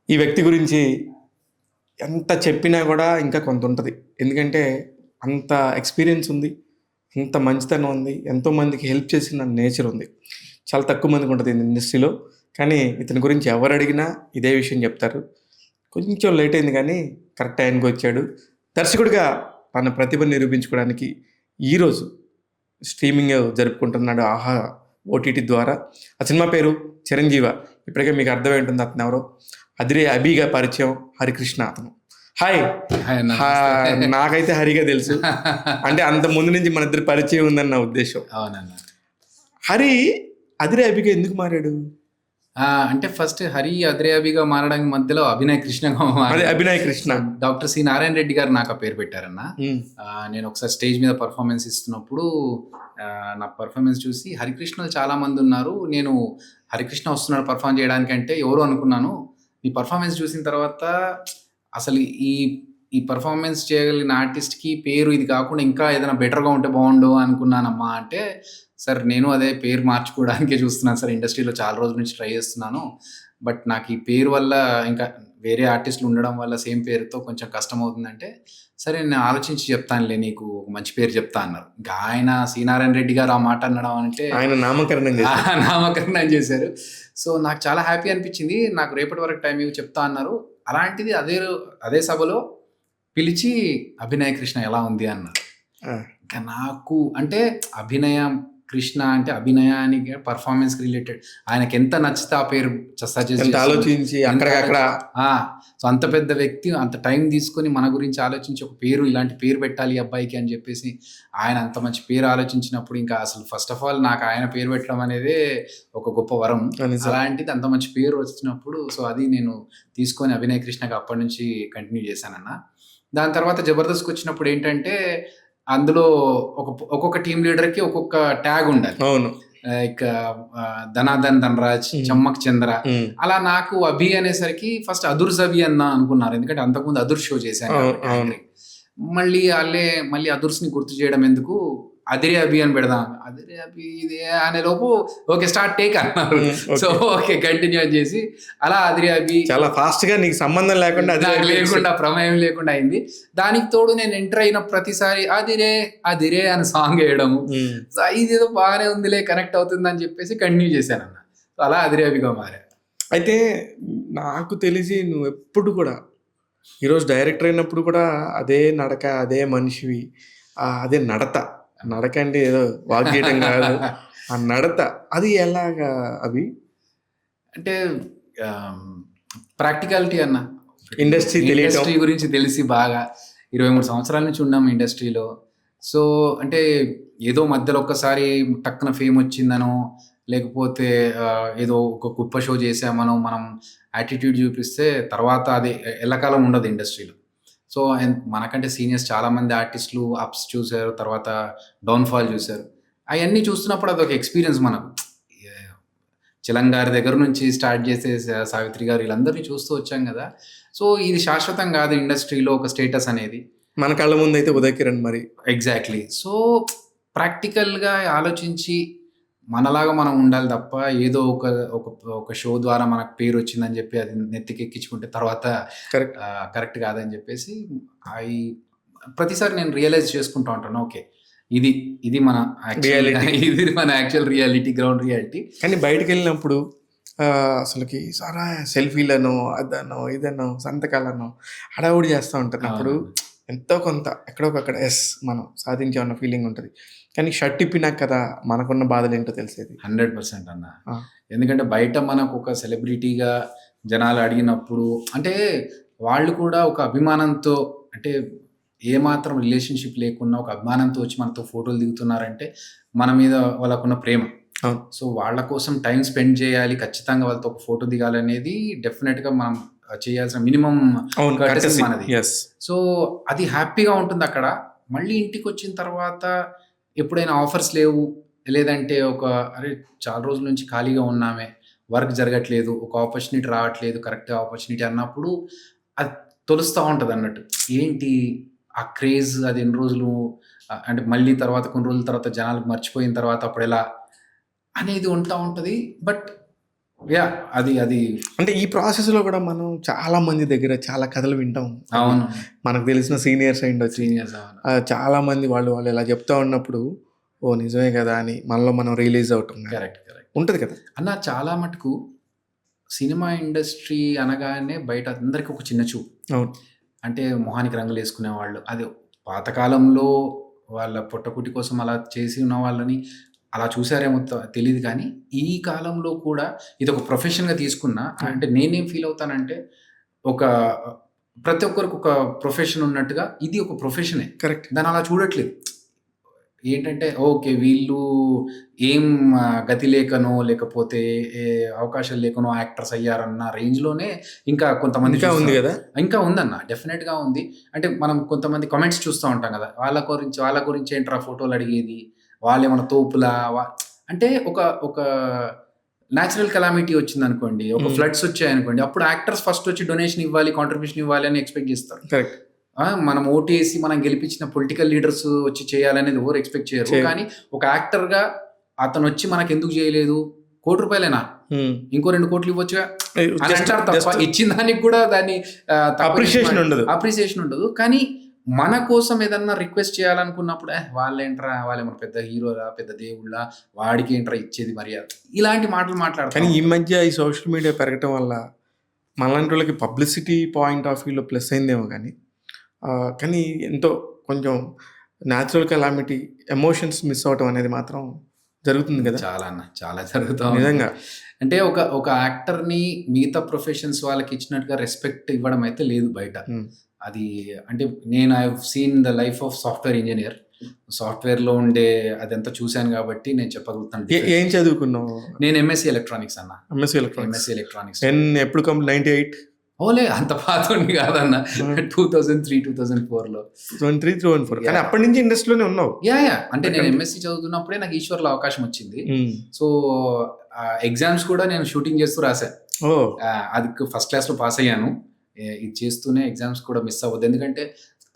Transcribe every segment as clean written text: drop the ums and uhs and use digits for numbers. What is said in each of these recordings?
ఈ వ్యక్తి గురించి ఎంత చెప్పినా కూడా ఇంకా కొంత ఉంటుంది. ఎందుకంటే అంత ఎక్స్‌పీరియన్స్ ఉంది. అంత మంచితనం ఉంది. ఎంతోమందికి హెల్ప్ చేసిన నేచర్ ఉంది. చాలా తక్కువ మందికి ఉంటది ఈ ఇండస్ట్రీలో. కానీ ఇతని గురించి ఎవరు అడిగినా ఇదే విషయం చెప్తారు. కొంచెం లేట్ అయింది కానీ కరెక్ట్ టైంకి వచ్చాడు. దర్శకుడిగా తన ప్రతిభను నిరూపించుకోవడానికి ఈరోజు స్ట్రీమింగ్ జరుపుకుంటున్నాడు 'ఆహా' ఓటీటీ ద్వారా. ఆ సినిమా పేరు 'చిరంజీవ'. ఇప్పటికే మీకు అర్థమై ఉంటుంది అతను ఎవరో. అదిరే అభిగా పరిచయం హరికృష్ణ అతను. హాయ్. హాయ్ అన్న, నాకైతే హరిగా తెలుసు. అంటే అంత ముందు నుంచి మన ఇద్దరి పరిచయం ఉందని నా ఉద్దేశం. అవునన్న. హరి అదిరే అభిగా ఎందుకు మారాడు? అంటే ఫస్ట్ హరి అద్రేయాబిగా మారడానికి మధ్యలో అభినయ్ కృష్ణగా అదే అభినయ్ కృష్ణ. డాక్టర్ సి నారాయణ రెడ్డి గారు నాకు ఆ పేరు పెట్టారన్న. నేను ఒకసారి స్టేజ్ మీద పర్ఫార్మెన్స్ ఇస్తున్నప్పుడు నా పర్ఫార్మెన్స్ చూసి హరికృష్ణలు చాలా మంది ఉన్నారు, నేను హరికృష్ణ వస్తున్నాడు పర్ఫార్మ్ చేయడానికి అంటే ఎవరు అనుకున్నాను. ఈ పర్ఫార్మెన్స్ చూసిన తర్వాత అసలు ఈ ఈ పర్ఫార్మెన్స్ చేయగలిగిన ఆర్టిస్ట్కి పేరు ఇది కాకుండా ఇంకా ఏదైనా బెటర్గా ఉంటే బాగుండు అనుకున్నానమ్మా అంటే, సార్ నేను అదే పేరు మార్చుకోవడానికే చూస్తున్నాను సార్, ఇండస్ట్రీలో చాలా రోజుల నుంచి ట్రై చేస్తున్నాను, బట్ నాకు ఈ పేరు వల్ల ఇంకా వేరే ఆర్టిస్టులు ఉండడం వల్ల సేమ్ పేరుతో కొంచెం కష్టం అవుతుందంటే, సరే నేను ఆలోచించి చెప్తానులే నీకు ఒక మంచి పేరు చెప్తా అన్నారు. ఇంకా ఆయన సి నారాయణ రెడ్డి గారు ఆ మాట అనడం అంటే ఆయన నామకరణం చేశారు. సో నాకు చాలా హ్యాపీ అనిపించింది. నాకు రేపటి వరకు టైం ఇవి చెప్తా అన్నారు. అలాంటిది అదే సభలో పిలిచి అభినయ కృష్ణ ఎలా ఉంది అన్నారు. ఇంకా నాకు అంటే అభినయం కృష్ణ అంటే అభినయానికి పర్ఫార్మెన్స్ రిలేటెడ్ ఆయనకి ఎంత నచ్చితే ఆ పేరు ఆలోచించి అక్కడ సో అంత పెద్ద వ్యక్తి అంత టైం తీసుకొని మన గురించి ఆలోచించి ఒక పేరు ఇలాంటి పేరు పెట్టాలి అబ్బాయికి అని చెప్పేసి ఆయన అంత మంచి పేరు ఆలోచించినప్పుడు ఇంకా అసలు ఫస్ట్ ఆఫ్ ఆల్ నాకు ఆయన పేరు పెట్టడం అనేదే ఒక గొప్ప వరం. అలాంటిది అంత మంచి పేరు వచ్చినప్పుడు సో అది నేను తీసుకొని అభినయ కృష్ణకి అప్పటి నుంచి కంటిన్యూ చేశానన్న. దాని తర్వాత జబర్దస్త్కి వచ్చినప్పుడు ఏంటంటే అందులో ఒక్కొక్క టీం లీడర్కి ఒక్కొక్క ట్యాగ్ ఉండాలి. అవును. లైక్ ధనాధన్ ధనరాజ్, చమ్మక్ చంద్ర, అలా నాకు అభి అనేసరికి ఫస్ట్ అదుర్స్ అభి అనుకున్నారు, ఎందుకంటే అంతకుముందు అదుర్ షో చేశాను. మళ్ళీ అదుర్స్ ని గుర్తు చేయడం ఎందుకు, అదిరే అభి అని పెడదాం, అదిరే అభి ఇదే అనే లోపు ఓకే స్టార్ట్ టేక్ అన్నారు. సో ఓకే కంటిన్యూ చేసి అలా అదిరే అభి చాలా ఫాస్ట్ గా నీకు సంబంధం లేకుండా ప్రమేయం లేకుండా అయింది. దానికి తోడు నేను ఎంటర్ అయిన ప్రతిసారి అదిరే అదిరే అని సాంగ్ వేయడము, ఇదేదో బాగానే ఉందిలే కనెక్ట్ అవుతుంది అని చెప్పేసి కంటిన్యూ చేశాను అన్న. అలా అదిరే అభిగా మారా. అయితే నాకు తెలిసి నువ్వు ఎప్పుడు కూడా ఈరోజు డైరెక్టర్ అయినప్పుడు కూడా అదే నడక, అదే మనిషివి, అదే నడక అంటే ఏదో వాక్ చేయడం కాదు, ఆ నడత అది ఎలాగా అవి అంటే ప్రాక్టికాలిటీ అన్న. ఇండస్ట్రీ గురించి తెలిసి బాగా 23 సంవత్సరాల నుంచి ఉన్నాము ఇండస్ట్రీలో. సో అంటే ఏదో మధ్యలో ఒక్కసారి టక్కున ఫేమ్ వచ్చిందనో లేకపోతే ఏదో ఒక గొప్ప షో చేసామనో మనం యాటిట్యూడ్ చూపిస్తే తర్వాత అది ఎల్లకాలం ఉండదు ఇండస్ట్రీలో. సో మనకంటే సీనియర్స్ చాలామంది ఆర్టిస్టులు అప్స్ చూశారు, తర్వాత డౌన్ఫాల్ చూశారు. అవన్నీ చూస్తున్నప్పుడు అదొక ఎక్స్పీరియన్స్ మనకు. చిలం గారి దగ్గర నుంచి స్టార్ట్ చేసే సావిత్రి గారు వీళ్ళందరినీ చూస్తూ వచ్చాం కదా. సో ఇది శాశ్వతం కాదు ఇండస్ట్రీలో ఒక స్టేటస్ అనేది. మన కళ్ళ ముందు అయితే ఉదయ్ కిరణ్ మరి ఎగ్జాక్ట్లీ. సో ప్రాక్టికల్గా ఆలోచించి మనలాగా మనం ఉండాలి తప్ప ఏదో ఒక షో ద్వారా మనకు పేరు వచ్చిందని చెప్పి అది నెత్తికెక్కించుకుంటే తర్వాత కరెక్ట్ కాదని చెప్పేసి ప్రతిసారి నేను రియలైజ్ చేసుకుంటూ ఉంటాను, ఓకే ఇది మన యాక్చువల్ రియాలిటీ, గ్రౌండ్ రియాలిటీ. కానీ బయటకు వెళ్ళినప్పుడు అసలుకి సారా సెల్ఫీలను అదనో ఇదనో సంతకాలను హడావుడి చేస్తూ ఉంటాను. అప్పుడు ఎంతో కొంత ఎక్కడొకక్కడ మనం సాధించామన్న ఫీలింగ్ ఉంటుంది. కానీ షర్ట్ ఇప్పినాక కదా మనకున్న బాధలు ఏంటో తెలిసేది. 100% అన్న. ఎందుకంటే బయట మనకు ఒక సెలబ్రిటీగా జనాలు అడిగినప్పుడు అంటే వాళ్ళు కూడా ఒక అభిమానంతో, అంటే ఏమాత్రం రిలేషన్షిప్ లేకున్నా ఒక అభిమానంతో వచ్చి మనతో ఫోటోలు దిగుతున్నారంటే మన మీద వాళ్ళకున్న ప్రేమ. సో వాళ్ళ కోసం టైం స్పెండ్ చేయాలి, ఖచ్చితంగా వాళ్ళతో ఒక ఫోటో దిగాలి అనేది డెఫినెట్గా మనం చేయాల్సిన మినిమం మనది. సో అది హ్యాపీగా ఉంటుంది అక్కడ. మళ్ళీ ఇంటికి వచ్చిన తర్వాత ఎప్పుడైనా ఆఫర్స్ లేవు, లేదంటే అరే చాలా రోజుల నుంచి ఖాళీగా ఉన్నామే, వర్క్ జరగట్లేదు, ఒక ఆపర్చునిటీ రావట్లేదు, కరెక్ట్ ఆపర్చునిటీ అన్నప్పుడు అది తొలుస్తూ ఉంటుంది అన్నట్టు. ఏంటి ఆ క్రేజ్, అది ఎన్ని రోజులు అంటే మళ్ళీ తర్వాత కొన్ని రోజుల తర్వాత జనాలకు మర్చిపోయిన తర్వాత అప్పుడు ఎలా అనేది ఉంటా ఉంటుంది. But yeah! అది అంటే ఈ ప్రాసెస్‌లో కూడా మనం చాలా మంది దగ్గర చాలా కథలు వింటాం. అవును. మనకు తెలిసిన సీనియర్స్ అయ్యుండొచ్చు. సీనియర్స్ అవును. చాలా మంది వాళ్ళు ఇలా చెప్తా ఉన్నప్పుడు, ఓహ్! నిజమే కదా! అని మనలో మనం రియలైజ్ అవ్వటం గాని కరెక్ట్. ఉంటది కదా! అన్న చాలా మటుకు సినిమా ఇండస్ట్రీ అనగానే బయట అందరికి ఒక చిన్న చూపు. అవును. అంటే మొహానికి రంగులేసుకునేవాళ్ళు. అది పాతకాలంలో వాళ్ళ పొట్టకూటి కోసం అలా చేసి ఉన్న వాళ్ళని అలా చూసారేమో తెలీదు కానీ, ఈ కాలంలో కూడా ఇదొక ప్రొఫెషన్‌గా తీసుకున్నా అంటే నేనేం ఫీల్ అవుతానంటే, ఒక ప్రతి ఒక్కరికి ఒక ప్రొఫెషన్ ఉన్నట్టుగా ఇది ఒక ప్రొఫెషనే. కరెక్ట్. దాన్ని అలా చూడట్లేదు. ఏంటంటే ఓకే. వీళ్ళు ఏం గతి లేకనో, లేకపోతే ఏ అవకాశాలు లేకనో యాక్టర్స్ అయ్యారన్న రేంజ్‌లోనే ఇంకా కొంతమంది ఇంకా ఉంది చూస్తున్నారు. కదా! ఇంకా ఉందన్న. డెఫినెట్‌గా ఉంది. అంటే మనం కొంతమంది కామెంట్స్ చూస్తా ఉంటాం గదా! వాళ్ళ గురించి ఏంట్రా ఫోటోలు అడిగేది? వాళ్ళేమన్నా తోపులా? అంటే ఒక నేచురల్ కెలామిటీ వచ్చిందనుకోండి. ఒక ఫ్లడ్స్ వచ్చాయనుకోండి. అప్పుడు యాక్టర్స్ ఫస్ట్ వచ్చి డొనేషన్ ఇవ్వాలి, కాంట్రిబ్యూషన్ ఇవ్వాలి అని ఎక్స్‌పెక్ట్ చేస్తారు. కరెక్ట్. మనం ఓటేసి మనం గెలిపించిన పొలిటికల్ లీడర్స్ వచ్చి చేయాలనేది ఎవరు ఎక్స్‌పెక్ట్ చేయరు. కానీ ఒక యాక్టర్‌గా అతనొచ్చి మనకెందుకు చేయలేదు? రూ. 1,00,00,000 ఇంకో 2,00,00,000 ఇవ్వొచ్చుగా అని అంటారు తప్ప, ఇచ్చిన దానికి కూడా దాన్ని అప్రిసియేషన్ ఉండదు. కానీ మన కోసం ఏదన్నా రిక్వెస్ట్ చేయాలనుకున్నప్పుడు వాళ్ళేంట్రా, వాళ్ళేమన్నా పెద్ద హీరోలా, పెద్ద దేవుళ్ళా, వాడికేంట్రా ఇచ్చేది మర్యాద, ఇలాంటి మాటలు మాట్లాడతారు. కానీ ఈ మధ్య ఈ సోషల్ మీడియా పెరగటం వల్ల మనలాంటి వాళ్ళకి పబ్లిసిటీ పాయింట్ ఆఫ్ వ్యూలో ప్లస్ అయిందేమో కానీ, కానీ ఎంతో కొంచెం న్యాచురల్ కెలామిటీ, ఎమోషన్స్ మిస్ అవ్వటం అనేది మాత్రం జరుగుతుంది కదా! చాలా జరుగుతా ఉంది. నిజంగా. అంటే ఒక యాక్టర్‌ని మిగతా ప్రొఫెషన్స్ వాళ్ళకి ఇచ్చినట్టుగా రెస్పెక్ట్ ఇవ్వడం అయితే లేదు బయట. అది అంటే నేను I have seen the life of software engineer. సాఫ్ట్‌వేర్‌లో ఉండే అదంతా చూసాను కాబట్టి నేను చెప్పగలుగుతాను. ఏం చదువుకున్నావు? నేను ఎంఎస్సీ ఎలక్ట్రానిక్స్ అన్న. MSc electronics. ఎప్పుడు 98? ఓలే అంత పాతోడిని కాదన్న. 2003, 2004లో. 2003, 2004. కానీ అప్పటి నుంచి ఇండస్ట్రీలోనే ఉన్నావు. యాహ్! అంటే నేను ఎంఎస్సీ చదువుతున్నప్పుడే నాకు ఈశ్వర్‌లో అవకాశం వచ్చింది. సో ఎగ్జామ్స్ కూడా నేను షూటింగ్ చేస్తూ రాశాను. అది ఫస్ట్ క్లాస్‌లో పాస్ అయ్యాను. ఇది చేస్తూనే ఎగ్జామ్స్ కూడా మిస్ అవ్వద్దు. ఎందుకంటే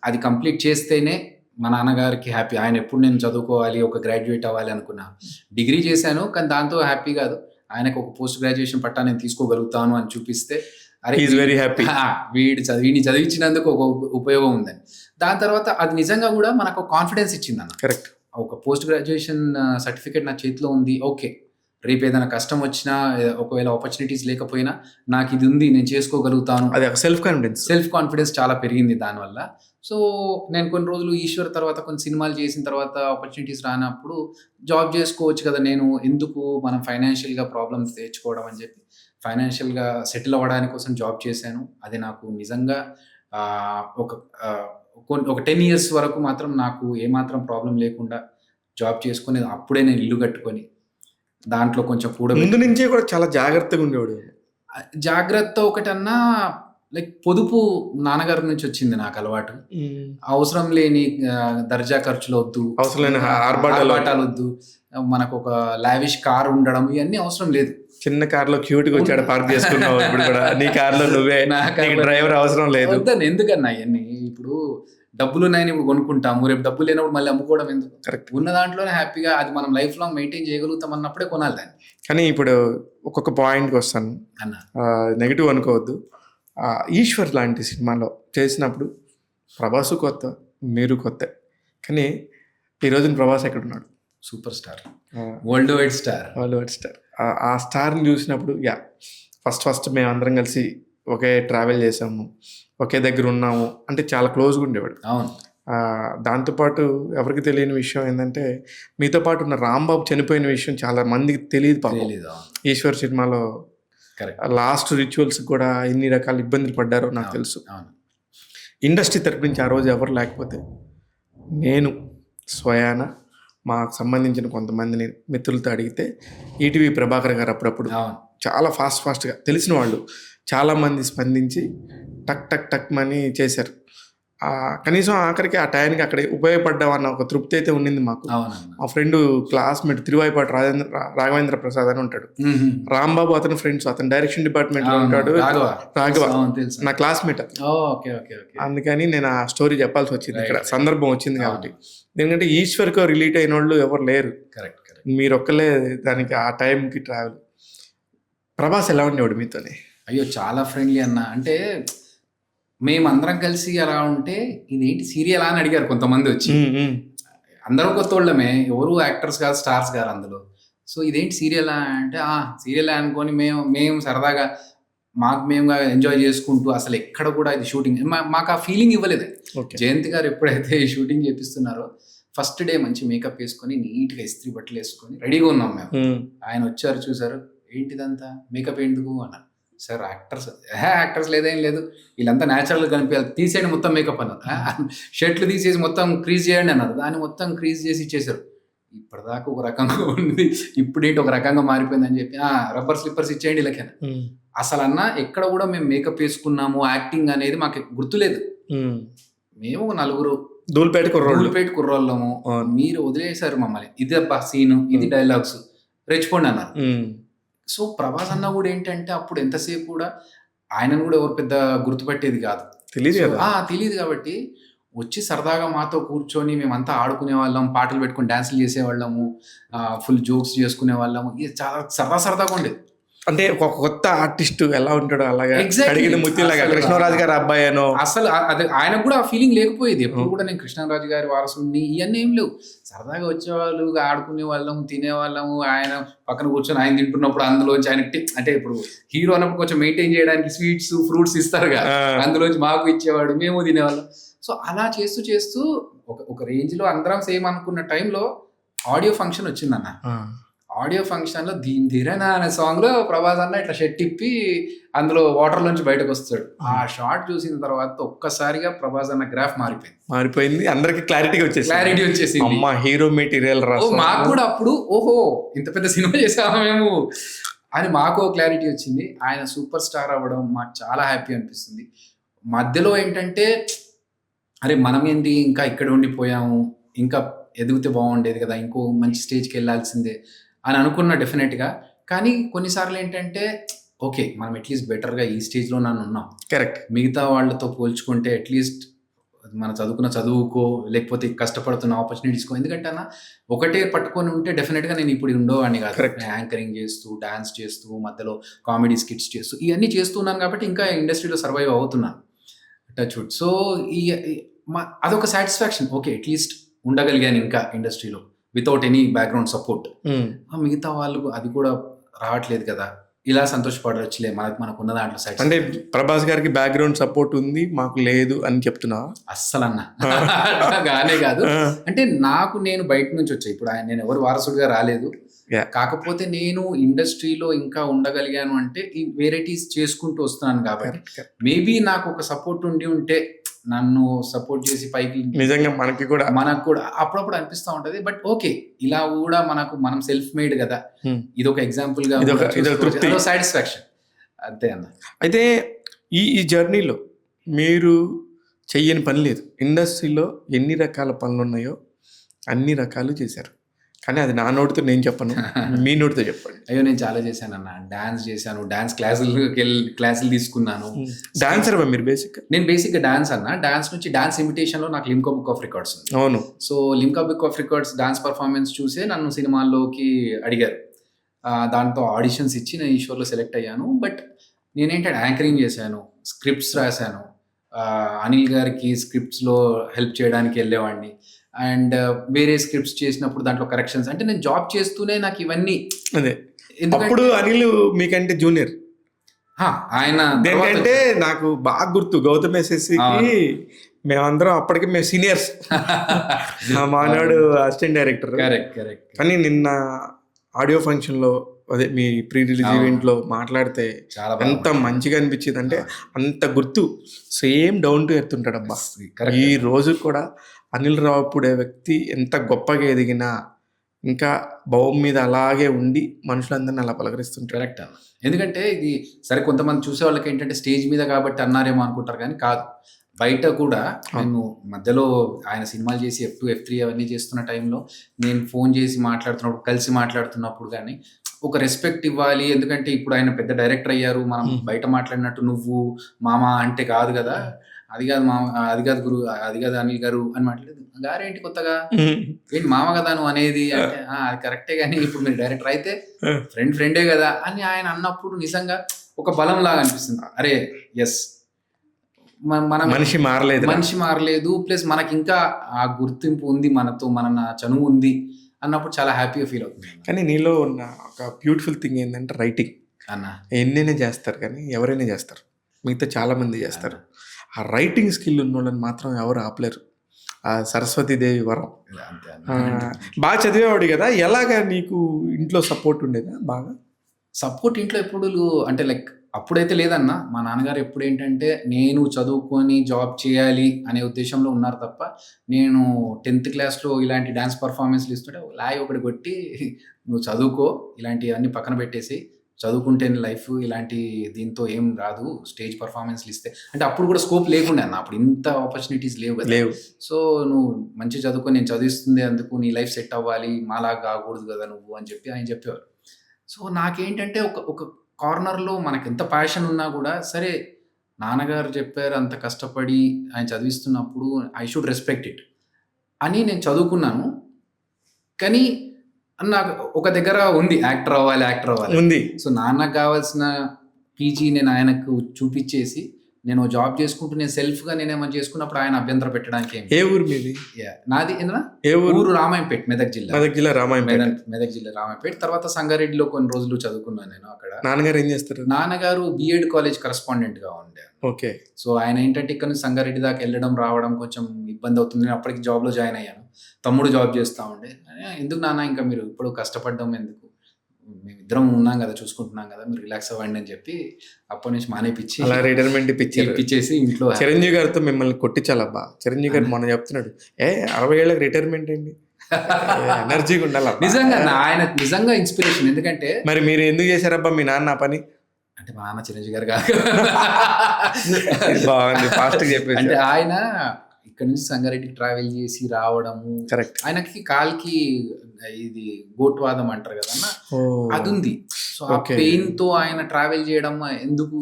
అది కంప్లీట్ చేస్తేనే మా నాన్నగారికి హ్యాపీ. ఆయన ఎప్పుడు నేను చదువుకోవాలి, ఒక గ్రాడ్యుయేట్ అవ్వాలి అనుకున్నా. డిగ్రీ చేశాను కానీ దాంతో హ్యాపీ కాదు. ఆయనకు ఒక పోస్ట్ గ్రాడ్యుయేషన్ పట్టా నేను తీసుకోగలుగుతాను అని చూపిస్తే, అరే ఈజ్ వెరీ హ్యాపీ, వీడిని చదివించినందుకు ఒక ఉపయోగం ఉందని. దాని తర్వాత అది నిజంగా కూడా మనకు కాన్ఫిడెన్స్ ఇచ్చిందన్న. కరెక్ట్. ఒక పోస్ట్ గ్రాడ్యుయేషన్ సర్టిఫికేట్ నా చేతిలో ఉంది. ఓకే, రేపు ఏదైనా కష్టం వచ్చినా, ఒకవేళ ఆపర్చునిటీస్ లేకపోయినా నాకు ఇది ఉంది, నేను చేసుకోగలుగుతాను. అది సెల్ఫ్ కాన్ఫిడెన్స్ చాలా పెరిగింది దానివల్ల. సో నేను కొన్ని రోజులు ఈశ్వర్ తర్వాత కొన్ని సినిమాలు చేసిన తర్వాత ఆపర్చునిటీస్ రానప్పుడు జాబ్ చేసుకోవచ్చు కదా, నేను ఎందుకు మనం ఫైనాన్షియల్గా ప్రాబ్లమ్స్ తెచ్చుకోవడం అని చెప్పి ఫైనాన్షియల్గా సెటిల్ అవ్వడానికి కోసం జాబ్ చేశాను. అది నాకు నిజంగా ఒక 10 years వరకు మాత్రం నాకు ఏమాత్రం ప్రాబ్లం లేకుండా జాబ్ చేసుకుని, అప్పుడే నేను ఇల్లు కట్టుకొని దాంట్లో కొంచెం కూడా ముందు నుంచే కూడా చాలా జాగ్రత్తగా ఉండేవాడు. జాగ్రత్త ఒకటన్నా, లైక్ పొదుపు నాన్నగారి నుంచి వచ్చింది నాకు అలవాటు. అవసరం లేని దర్జా ఖర్చులు వద్దు, అవసరం లేని ఆర్భాటాలు వద్దు, మనకు ఒక లావిష్ కార్ ఉండడం ఇవన్నీ అవసరం లేదు. చిన్న కార్లో క్యూట్గా వచ్చాడు, పార్క్ చేసుకున్నావు. ఇప్పుడు కూడా నీ కార్లో నువ్వే, డ్రైవర్ అవసరం లేదు. ఎందుకన్నా అవన్నీ? ఇప్పుడు డబ్బులు ఉన్నాయని ఇప్పుడు కొనుక్కుంటాము, రేపు డబ్బులు లేనప్పుడు మళ్ళీ అమ్ముకోవడం ఎందుకు? కరెక్ట్. ఉన్న దాంట్లోనే హ్యాపీగా అది మనం లైఫ్ లాంగ్ మెయింటైన్ చేయగలుగుతాం అన్నప్పుడే కొనాలి దాన్ని. కానీ ఇప్పుడు ఒక్కొక్క పాయింట్కి వస్తాను అన్న, నెగిటివ్ అనుకోవద్దు. ఈశ్వర్ లాంటి సినిమాలో చేసినప్పుడు ప్రభాస్ కొత్త, మీరు కొత్త, కానీ ఈరోజు ప్రభాస్ ఎక్కడున్నాడు? Super star, world wide star. ఆ స్టార్ని చూసినప్పుడు ఫస్ట్ మేము అందరం కలిసి ఒకే ట్రావెల్ చేసాము, ఒకే దగ్గర ఉన్నాము అంటే చాలా క్లోజ్గా ఉండేవాడు. అవును. దాంతోపాటు ఎవరికి తెలియని విషయం ఏంటంటే, మీతో పాటు ఉన్న రాంబాబు చనిపోయిన విషయం చాలా మందికి తెలియదు. ఈశ్వర్ సినిమాలో లాస్ట్ రిచువల్స్ కూడా ఎన్ని రకాల ఇబ్బందులు పడ్డారో నాకు తెలుసు. ఇండస్ట్రీ తరపు నుంచి ఆ రోజు ఎవరు లేకపోతే నేను స్వయాన మాకు సంబంధించిన కొంతమందిని మిత్రులతో అడిగితే, ఈటీవీ ప్రభాకర్ గారు అప్పుడప్పుడు చాలా ఫాస్ట్గా తెలిసిన వాళ్ళు చాలామంది స్పందించి టక్ మని చేశారు. కనీసం ఆఖరికి ఆ టైంకి అక్కడ ఉపయోగపడ్డామన్న ఒక తృప్తి అయితే ఉండింది మాకు. మా ఫ్రెండ్ క్లాస్మేట్ తిరువాయిపాటి రాఘవేంద్ర ప్రసాద్ అని ఉంటాడు. రాంబాబు అతని ఫ్రెండ్స్, అతను డైరెక్షన్ డిపార్ట్మెంట్లో ఉంటాడు. రాఘవ నా క్లాస్మేట్. అందుకని నేను ఆ స్టోరీ చెప్పాల్సి వచ్చింది, ఇక్కడ సందర్భం వచ్చింది కాబట్టి. ఎందుకంటే ఈశ్వర్కి రిలేట్ అయిన వాళ్ళు ఎవరు లేరు, మీరు ఒక్కలే దానికి ఆ టైంకి ట్రావెల్. ప్రభాస్ ఎలా ఉండేవాడు మీతోని? అయ్యో! చాలా ఫ్రెండ్లీ అన్న. అంటే మేమందరం కలిసి అలా ఉంటే ఇదేంటి సీరియలా అని అడిగారు కొంతమందొచ్చి. హ్మ్. హ్మ్. అందరం కొత్తోళ్ళమే. ఎవరు యాక్టర్స్ కాదు, స్టార్స్ గారు అందులో. సో, ఇదేంటి సీరియలా అంటే, ఆ! సీరియలే అనుకోని మేము సరదాగా మాకు మేముగా ఎంజాయ్ చేసుకుంటూ అసలెక్కడ కూడా ఇది షూటింగ్ మాకు ఆ ఫీలింగ్ ఇవ్వలేదు. ఓకే. జయంత్ గారు ఎప్పుడైతే ఈ షూటింగ్ చేపిస్తున్నారో ఫస్ట్ డే మంచి మేకప్ వేసుకొని నీట్‌గా ఇస్త్రీ బట్టలేసుకొని రెడీగా ఉన్నాం మేము. హ్మ్. ఆయనొచ్చారు చూసారు. "ఏంటిదంతా? మేకప్ ఎందుకు?" అన్నారు. "Sir actors." యాక్టర్స్ లేదేం లేదు. వీళ్ళంతా న్యాచురల్‌గా కనిపియాలి. తీసేయండి మొత్తం మేకప్ అన్నారు. షర్ట్‌లు తీసేసి మొత్తం క్రీజ్ చేయండి అన్నారు. దాన్ని మొత్తం క్రీజ్ చేసి ఇచ్చేసారు. ఇప్పటిదాకా ఒక రకంగా ఉంది. ఇప్పుడేంటి ఒక రకంగా మారిపోయిందని చెప్పి, రబ్బర్ స్లిప్పర్స్ ఇచ్చేయండి ఈళ్ళకని. హ్మ్. అసలన్నా ఎక్కడ కూడా మేము మేకప్ వేసుకున్నాము, యాక్టింగ్ అనేది మాకు గుర్తులేదు. హ్మ్. మేము ఒక నలుగురు ధూళిపేట కుర్రోళ్ళు. ధూళిపేట కుర్రోళ్ళము. అవును. మీరు వదిలేసారు మమ్మల్ని. ఇదబ్బా సీను, ఇది డైలాగ్స్ రెచ్చిపోండి అన్నారు. హ్మ్. సో, ప్రభాస్ అన్న కూడా ఏంటంటే అప్పుడు ఎంతసేపు కూడా ఆయనను కూడా ఎవరు పెద్ద గుర్తుపట్టేది కాదు. తెలీదు సో, కదా! తెలీదు కాబట్టి వచ్చి సరదాగా మాతో కూర్చొని మేమంతా ఆడుకునేవాళ్ళం, పాటలు పెట్టుకొని డాన్సులు చేసేవాళ్ళము, ఫుల్ జోక్స్ చేసుకునేవాళ్ళము. ఇది చాలా సరదాగా ఉండేది. అంటే ఒక కొత్త ఆర్టిస్ట్ ఎలా ఉంటాడో అలాగా ఎగ్జాక్ట్‌లీ. అడిగిన ముత్యంలాగా అసలు కృష్ణరాజు గారి అబ్బాయేనో. అసలు అది ఆయనకు కూడా ఆ ఫీలింగ్ లేకపోయేది. ఎప్పుడు కూడా నేను కృష్ణరాజు గారి వారసుడిని ఇయన్నీ ఏం లేవు. సరదాగా వచ్చేవాళ్ళు, ఆడుకునేవాళ్ళం, తినేవాళ్ళము. ఆయన పక్కన కూర్చొని ఆయన తింటున్నప్పుడు అందులోంచి ఆయన అంటే ఇప్పుడు హీరో అన్నప్పుడు కొంచెం మెయింటైన్ చేయడానికి స్వీట్స్, ఫ్రూట్స్ ఇస్తారుగా. ఆ! అందులోంచి మాకు ఇచ్చేవాడు. మేము తినేవాళ్ళం. సో, అలా చేస్తూ ఒక రేంజ్‌లో అందరం సేమ్ అనుకున్న టైంలో ఆడియో ఫంక్షన్ వచ్చిందన్న. ఆ! ఆడియో ఫంక్షన్‌లో 'ధీమ్ ధీరనా' అనే సాంగ్‌లో ప్రభాస్ అన్న ఇట్లా షర్ట్ ఇప్పి అందులో వాటర్‌లోంచి బయటకొస్తాడు. ఆ షాట్ చూసిన తర్వాత ఒక్కసారిగా ప్రభాస్ అన్న గ్రాఫ్ మారిపోయింది. మారిపోయింది. అందరికి క్లారిటీగా వచ్చేసింది. క్లారిటీ వచ్చేసింది. అమ్మ హీరో మెటీరియల్ రా. మాకు కూడా అప్పుడు ఓహో! ఇంత పెద్ద సినిమా చేసామా మేము అని మాకు క్లారిటీ వచ్చింది. ఆయన సూపర్ స్టార్ అవ్వడం మాకు చాలా హ్యాపీ అనిపిస్తుంది. మధ్యలో ఏంటంటే అరే! మనమేంటి ఇంకా ఇక్కడ ఉండిపోయాము. ఇంకా ఎదిగితే బాగుండేది కదా! ఇంకో మంచి స్టేజ్‌కెళ్ళాల్సిందే అని అనుకున్నా డెఫినెట్‌గా. కానీ కొన్నిసార్లు ఏంటంటే ఓకే. మనం అట్‌లీస్ట్ బెటర్‌గా ఈ స్టేజ్‌లోనన్నా ఉన్నాం. కరెక్ట్. మిగతా వాళ్ళతో పోల్చుకుంటే అట్‌లీస్ట్ మనం చదువుకున్న చదువుకో, లేకపోతే కష్టపడుతున్న ఆపర్చునిటీస్‌కో ఎందుకంటే అన్న ఒకటే పట్టుకొని ఉంటే డెఫినెట్‌గా నేను ఇప్పుడు ఉండేవాడిని కాదు. కరెక్ట్. యాంకరింగ్ చేస్తూ, డాన్స్ చేస్తూ, మధ్యలో కామెడీ స్కిట్స్ చేస్తూ ఇయన్నీ చేస్తున్నాను కాబట్టి ఇంకా ఇండస్ట్రీలో సర్వైవ్ అవుతున్నాను. Touch wood. సో, ఈ ఈ అదొక సాటిస్ఫాక్షన్. ఓకే. అట్‌లీస్ట్ ఉండగలిగాను ఇంకా ఇండస్ట్రీలో వితౌట్ ఎనీ బ్యాక్‌గ్రౌండ్ సపోర్ట్. హ్మ్. మిగతా వాళ్ళు అది కూడా రావట్లేదు కదా! ఇలా సంతోషపడొచ్చులే మనకున్న దాంట్లో అంటే సాటిస్ఫాక్షన్. ప్రభాస్ గారికి బ్యాక్‌గ్రౌండ్ సపోర్ట్ ఉంది. మాకు లేదు అని చెప్తున్నావా? అస్సలన్న. గానే కాదు. ఆ! అంటే నేను బయట నుంచి వచ్చా. ఇప్పుడు నేను ఎవరి వారసుడిగా రాలేదు. యాహ్! కాకపోతే నేను ఇండస్ట్రీలో ఇంకా ఉండగలిగాను అంటే ఈ వేరైటీస్ చేసుకుంటూ వస్తున్నాను కాబట్టి కరెక్ట్. కరెక్ట్. మేబీ నాకు ఒక సపోర్ట్ ఉంటే నన్ను సపోర్ట్ చేసి పైకి నిజంగా మనకి కూడా. మనకు కూడా అప్పుడప్పుడు అనిపిస్తా ఉంటది. But okay. ఇలా కూడా మనం సెల్ఫ్ మేడ్ కదా! హ్మ్. ఇదొక ఎగ్జాంపుల్‌గా ఇదొక తృప్తి. అదొక సాటిస్ఫాక్షన్. అంతే అన్న. అయితే ఈ జర్నీలో మీరు చెయ్యని పని లేదు. ఇండస్ట్రీలో ఎన్ని రకాల పనులున్నాయో అన్ని రకాలు చేశారు. కానీ అది నా నోటితో నేను చెప్పను. మీ నోటితో చెప్పండి. అయ్యో! నేను చాలా చేశానన్న. డాన్స్ చేశాను. డాన్స్ క్లాసులు తీసుకున్నాను. డాన్సర్‌వా మీరు బేసిక్‌గా? నేను బేసిక్‌గా డాన్స్ అన్న. డాన్స్ నుంచి డాన్స్ ఇమిటేషన్‌లో నాకు లిమ్కా బుక్ ఆఫ్ రికార్డ్స్ ఉంది. అవును. So, Limca book of records dance performance చూసే నన్ను సినిమాల్లోకి అడిగారు. దాంతో ఆడిషన్స్ ఇచ్చి నేను ఈ షోలో సెలెక్ట్ అయ్యాను. బట్ నేనేంటంటే యాంకరింగ్ చేశాను. స్క్రిప్ట్స్ రాశాను. అనిల్ గారికి స్క్రిప్ట్స్‌లో హెల్ప్ చేయడానికి వెళ్ళేవాడిని. అండ్ వేరే స్క్రిప్ట్స్ చేసినప్పుడు దాంట్లో కరెక్షన్స్ అంటే నేను జాబ్ చేస్తూనే నాకు ఇవన్నీ అదే. ఎందుకంటే అప్పుడు అనిల్ మీకంటే జూనియర్. ఆయన దేనికంటే నాకు బాగా గుర్తు గౌతమ్ ఎస్ఎస్‌సికి మేమందరం అప్పటికి మేము సీనియర్స్. మానాడు అసిస్టెంట్ డైరెక్టర్. కరెక్ట్. కానీ నిన్న ఆడియో ఫంక్షన్‌లో అదే మీ ప్రీ రిలీజ్ ఈవెంట్‌లో మాట్లాడితే చాలా ఎంత మంచిగా అనిపించింది అంటే అంత గుర్తు సేమ్ డౌన్ టు ఎర్త్ ఉంటాడబ్బా. ఈ రోజు కూడా అనిల్ రావిపూడి వ్యక్తి ఎంత గొప్పగా ఎదిగినా ఇంకా భౌం మీద అలాగే ఉండి మనుషులందరిని అలా పలకరిస్తుంటాడు. కరెక్ట్ అన్న. ఎందుకంటే ఇది సరే కొంతమంది చూసే వాళ్ళకి ఏంటంటే స్టేజ్ మీద కాబట్టి అన్నారేమో అనుకుంటారు కానీ కాదు. బయట కూడా నేను మధ్యలో ఆయన సినిమాలు చేసి F2, F3 అవన్నీ చేస్తున్న టైంలో నేను ఫోన్ చేసి మాట్లాడుతున్నప్పుడు, కలిసి మాట్లాడుతున్నప్పుడు కానీ ఒక రెస్పెక్ట్ ఇవ్వాలి. ఎందుకంటే ఇప్పుడు ఆయన పెద్ద డైరెక్టర్ అయ్యారు. మనం బయట మాట్లాడినట్టు నువ్వు మామ అంటే కాదు కదా! అది కాదు మామ, అది కాదు గురు, అది కాదు అనిల్ గారు అని మాట్లాడేది. గారేంటి కొత్తగా, ఏంటి మామ కదా నువ్వు అనేది అంటే అది కరెక్టే, కానీ ఇప్పుడు మీరు డైరెక్టర్ అయితే ఫ్రెండే కదా అని ఆయన అన్నప్పుడు నిజంగా ఒక బలం లాగా అనిపిస్తుంది. అరే ఎస్, మనం మనిషి మారలేదు, ప్లస్ మనకి ఇంకా ఆ గుర్తింపు ఉంది, మనతో మన చనువు ఉంది అన్నప్పుడు చాలా హ్యాపీగా ఫీల్ అవుతుంది. కానీ నీలో ఉన్న ఒక బ్యూటిఫుల్ థింగ్ ఏంటంటే రైటింగ్. అన్న ఎన్నైనా చేస్తారు కానీ ఎవరైనా చేస్తారు, మిగతా చాలా మంది చేస్తారు. ఆ రైటింగ్ స్కిల్ ఉన్న వాళ్ళని మాత్రం ఎవరు ఆపలేరు. ఆ సరస్వతీదేవి వరం. అంతే ఆ, అన్న. బాగా చదివేవాడు కదా, ఎలాగా నీకు ఇంట్లో సపోర్ట్ ఉండేదా బాగా? సపోర్ట్ ఇంట్లో ఎప్పుడు అంటే లైక్ అప్పుడైతే లేదన్న. మా నాన్నగారు ఎప్పుడు ఏంటంటే నేను చదువుకొని జాబ్ చేయాలి అనే ఉద్దేశంలో ఉన్నారు తప్ప, నేను 10th క్లాస్లో ఇలాంటి డ్యాన్స్ పర్ఫార్మెన్స్లు ఇస్తుంటే లాయ్ ఒకటి కొట్టి నువ్వు చదువుకో, ఇలాంటివన్నీ పక్కన పెట్టేసి చదువుకుంటే లైఫ్ ఇలాంటి దీంతో ఏం రాదు, స్టేజ్ పర్ఫార్మెన్స్లు ఇస్తే అంటే అప్పుడు కూడా స్కోప్ లేకుండే అన్న, అప్పుడు ఇంత ఆపర్చునిటీస్ లేవు కదా. లేవు. సో నువ్వు మంచి చదువుకొని నేను చదివిస్తుంది అందుకు, నీ లైఫ్ సెట్ అవ్వాలి, మాలాగా కాకూడదు కదా నువ్వు అని చెప్పి ఆయన చెప్పేవారు. సో నాకేంటంటే ఒక ఒక కార్నర్లో మనకి ఎంత ప్యాషన్ ఉన్నా కూడా సరే, నాన్నగారు చెప్పారు అంత కష్టపడి ఆయన చదివిస్తున్నప్పుడు ఐ షుడ్ రెస్పెక్ట్ ఇట్ అని నేను చదువుకున్నాను. కానీ నాకు ఒక దగ్గర ఉంది యాక్టర్ అవ్వాలి. ఉంది. సో నాన్నకు కావాల్సిన పీజీ నేను ఆయనకు చూపించేసి నేను జాబ్ చేసుకుంటూ నేను సెల్ఫ్గా నేనేమని చేసుకున్నప్పుడు ఆయన అభ్యంతరం పెట్టడానికి ఏ ఊరు మీది? నాది ఏంటన్నా ఏ ఊరు? ఊరు రామాయంపేట్, మెదక్ జిల్లా. మెదక్ జిల్లా రామాయంపేట్. తర్వాత సంగారెడ్డిలో కొన్ని రోజులు చదువుకున్నాను నేను అక్కడ. నాన్నగారు ఏం చేస్తారు? నాన్నగారు బిఎడ్ కాలేజ్ కరెస్పాండెంట్ గా ఉండే. ఓకే. సో ఆయన ఏంటంటే ఇక్కడ నుంచి సంగారెడ్డి దాకా వెళ్ళడం రావడం కొంచెం ఇబ్బంది అవుతుంది. నేను అప్పటికి జాబ్ లో జాయిన్ అయ్యాను, తమ్ముడు జాబ్ చేస్తా ఉండే. ఎందుకు నాన్న ఇంకా మీరు ఇప్పుడు కష్టపడడం ఎందుకు, మేమిద్దరం ఉన్నాం కదా, చూసుకుంటున్నాం కదా, మీరు రిలాక్స్ అవ్వండి అని చెప్పి అప్పటి నుంచి మానేపిచ్చి అలా రిటైర్మెంట్ ఇప్పించేసి ఇంట్లో. చిరంజీవి గారితో మిమ్మల్ని కొట్టించాలబ్బా. చిరంజీవి గారు మనం చెప్తున్నాడు 60 ఏళ్ళకి రిటైర్మెంట్ ఏంటి, ఎనర్జీగా ఉండాలి. నిజంగా ఆయన నిజంగా ఇన్స్పిరేషన్. ఎందుకంటే మరి మీరు ఎందుకు చేశారబ్బా మీ నాన్న పని అంటే, మా నాన్న చిరంజీవి గారు కాదు, బాగుంది ఫాస్ట్ చెప్పేసి. అంటే ఆయన ఇక్కడ నుంచి సంగారెడ్డికి ట్రావెల్ చేసి రావడము, కరెక్ట్. ఆయనకి కాల్కి ఇది గోట్వాదం అంటారు కదన్న, అది ఉంది. సో ఆ పెయిన్ తో ఆయన ట్రావెల్ చేయడం ఎందుకు,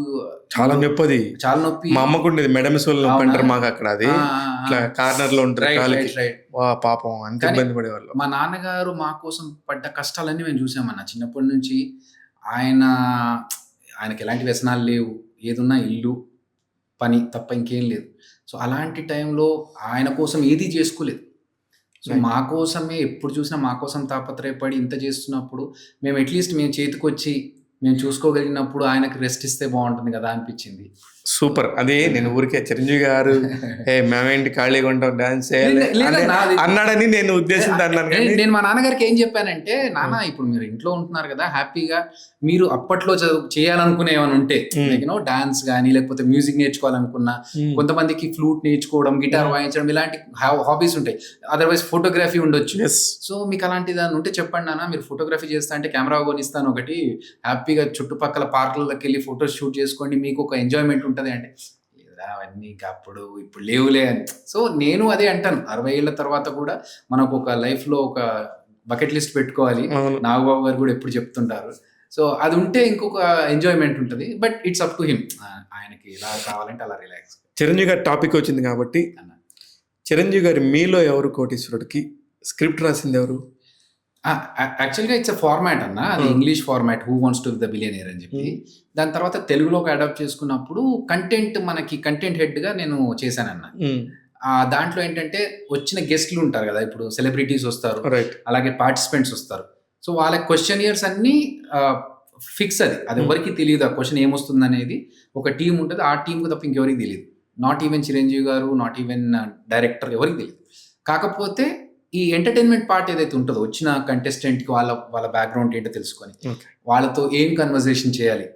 చాలా నొప్పి. చాలా నొప్పి. మా అమ్మకు ఉండేది మెడమిస్ అంటారు మాకు అక్కడ, అది కార్నర్ లో ఉంటుంది. పాపం అంత ఇబ్బంది పడేవాళ్ళు. మా నాన్నగారు మా కోసం పడ్డ కష్టాలన్నీ మేము చూసామన్న చిన్నప్పటి నుంచి. ఆయనకి ఎలాంటి వ్యసనాలు లేవు, ఏదున్నా ఇల్లు పని తప్ప ఇంకేం లేదు. సో అలాంటి టైంలో ఆయన కోసం ఏది చేసుకోలేదు. సో మా కోసమే ఎప్పుడు చూసినా మా కోసం తాపత్రయపడి ఇంత చేస్తున్నప్పుడు మేము అట్లీస్ట్ మేము చేతికొచ్చి మేము చూసుకోగలిగినప్పుడు ఆయనకి రెస్ట్ ఇస్తే బాగుంటుంది కదా అనిపించింది. సూపర్. అదే నేను ఊరికే చిరంజీవి గారు మేమేంటి ఖాళీగా ఉంటాం డాన్స్ అన్నాడని నేను ఉద్దేశంతో అన్నాను. నేను మా నాన్నగారికి ఏం చెప్పానంటే, నాన్న ఇప్పుడు మీరు ఇంట్లో ఉంటున్నారు కదా, హ్యాపీగా మీరు అప్పట్లో చేయాలనుకునే ఏమైనా ఉంటే డాన్స్ కానీ లేకపోతే మ్యూజిక్ నేర్చుకోవాలనుకున్నా, కొంతమందికి ఫ్లూట్ నేర్చుకోవడం, గిటార్ వాయించడం ఇలాంటి హాబీస్ ఉంటాయి. అదర్వైజ్ ఫోటోగ్రఫీ ఉండొచ్చు. సో మీకు అలాంటి దాన్ని ఉంటే చెప్పండి నాన్న, మీరు ఫోటోగ్రఫీ చేస్తా అంటే కెమెరా కొనిస్తాను ఒకటి, హ్యాపీగా చుట్టుపక్కల పార్కులకి వెళ్ళి ఫోటోస్ షూట్ చేసుకోండి, మీకు ఒక ఎంజాయ్మెంట్ ఉంటుంది అంటే, లేదా అవన్నీ ఇంకా అప్పుడు ఇప్పుడు లేవులే అని. సో నేను అదే అంటాను, 60 ఏళ్ళ తర్వాత కూడా మనకు ఒక లైఫ్లో ఒక బకెట్ లిస్ట్ పెట్టుకోవాలి. నాగబాబు గారు కూడా ఎప్పుడు చెప్తుంటారు. సో అది ఉంటే ఇంకొక ఎంజాయ్మెంట్ ఉంటుంది. But it's up to him, ఆయనకి ఎలా కావాలంటే అలా రిలాక్స్. చిరంజీవి గారి టాపిక్ వచ్చింది కాబట్టి, చిరంజీవి గారి మీలో ఎవరు కోటీశ్వరుడికి స్క్రిప్ట్ రాసింది ఎవరు? యాక్చువల్గా ఇట్స్ అ ఫార్మాట్ అన్న, అది English format, who wants to be the billionaire అని చెప్పి. దాని తర్వాత తెలుగులోకి అడాప్ట్ చేసుకున్నప్పుడు మనకి కంటెంట్ హెడ్గా నేను చేశానన్న. దాంట్లో ఏంటంటే వచ్చిన గెస్ట్లు ఉంటారు కదా, ఇప్పుడు సెలబ్రిటీస్ వస్తారు, అలాగే పార్టిసిపెంట్స్ వస్తారు. సో వాళ్ళ క్వశ్చన్ ఇయర్స్ అన్ని ఫిక్స్, అది ఎవరికి తెలియదు ఆ క్వశ్చన్ ఏమొస్తుంది అనేది. ఒక టీం ఉంటుంది, ఆ టీంకు తప్ప ఇంకెవరికి తెలియదు. నాట్ ఈవెన్ చిరంజీవి గారు, నాట్ ఈవెన్ డైరెక్టర్, ఎవరికి తెలియదు. కాకపోతే ఈ ఎంటర్టైన్మెంట్ పార్ట్ ఏదైతే ఉంటుందో, వచ్చిన కంటెస్టెంట్కి వాళ్ళ బ్యాక్గ్రౌండ్ ఏంటో తెలుసుకొని వాళ్ళతో ఏం కన్వర్జేషన్ చేయాలి,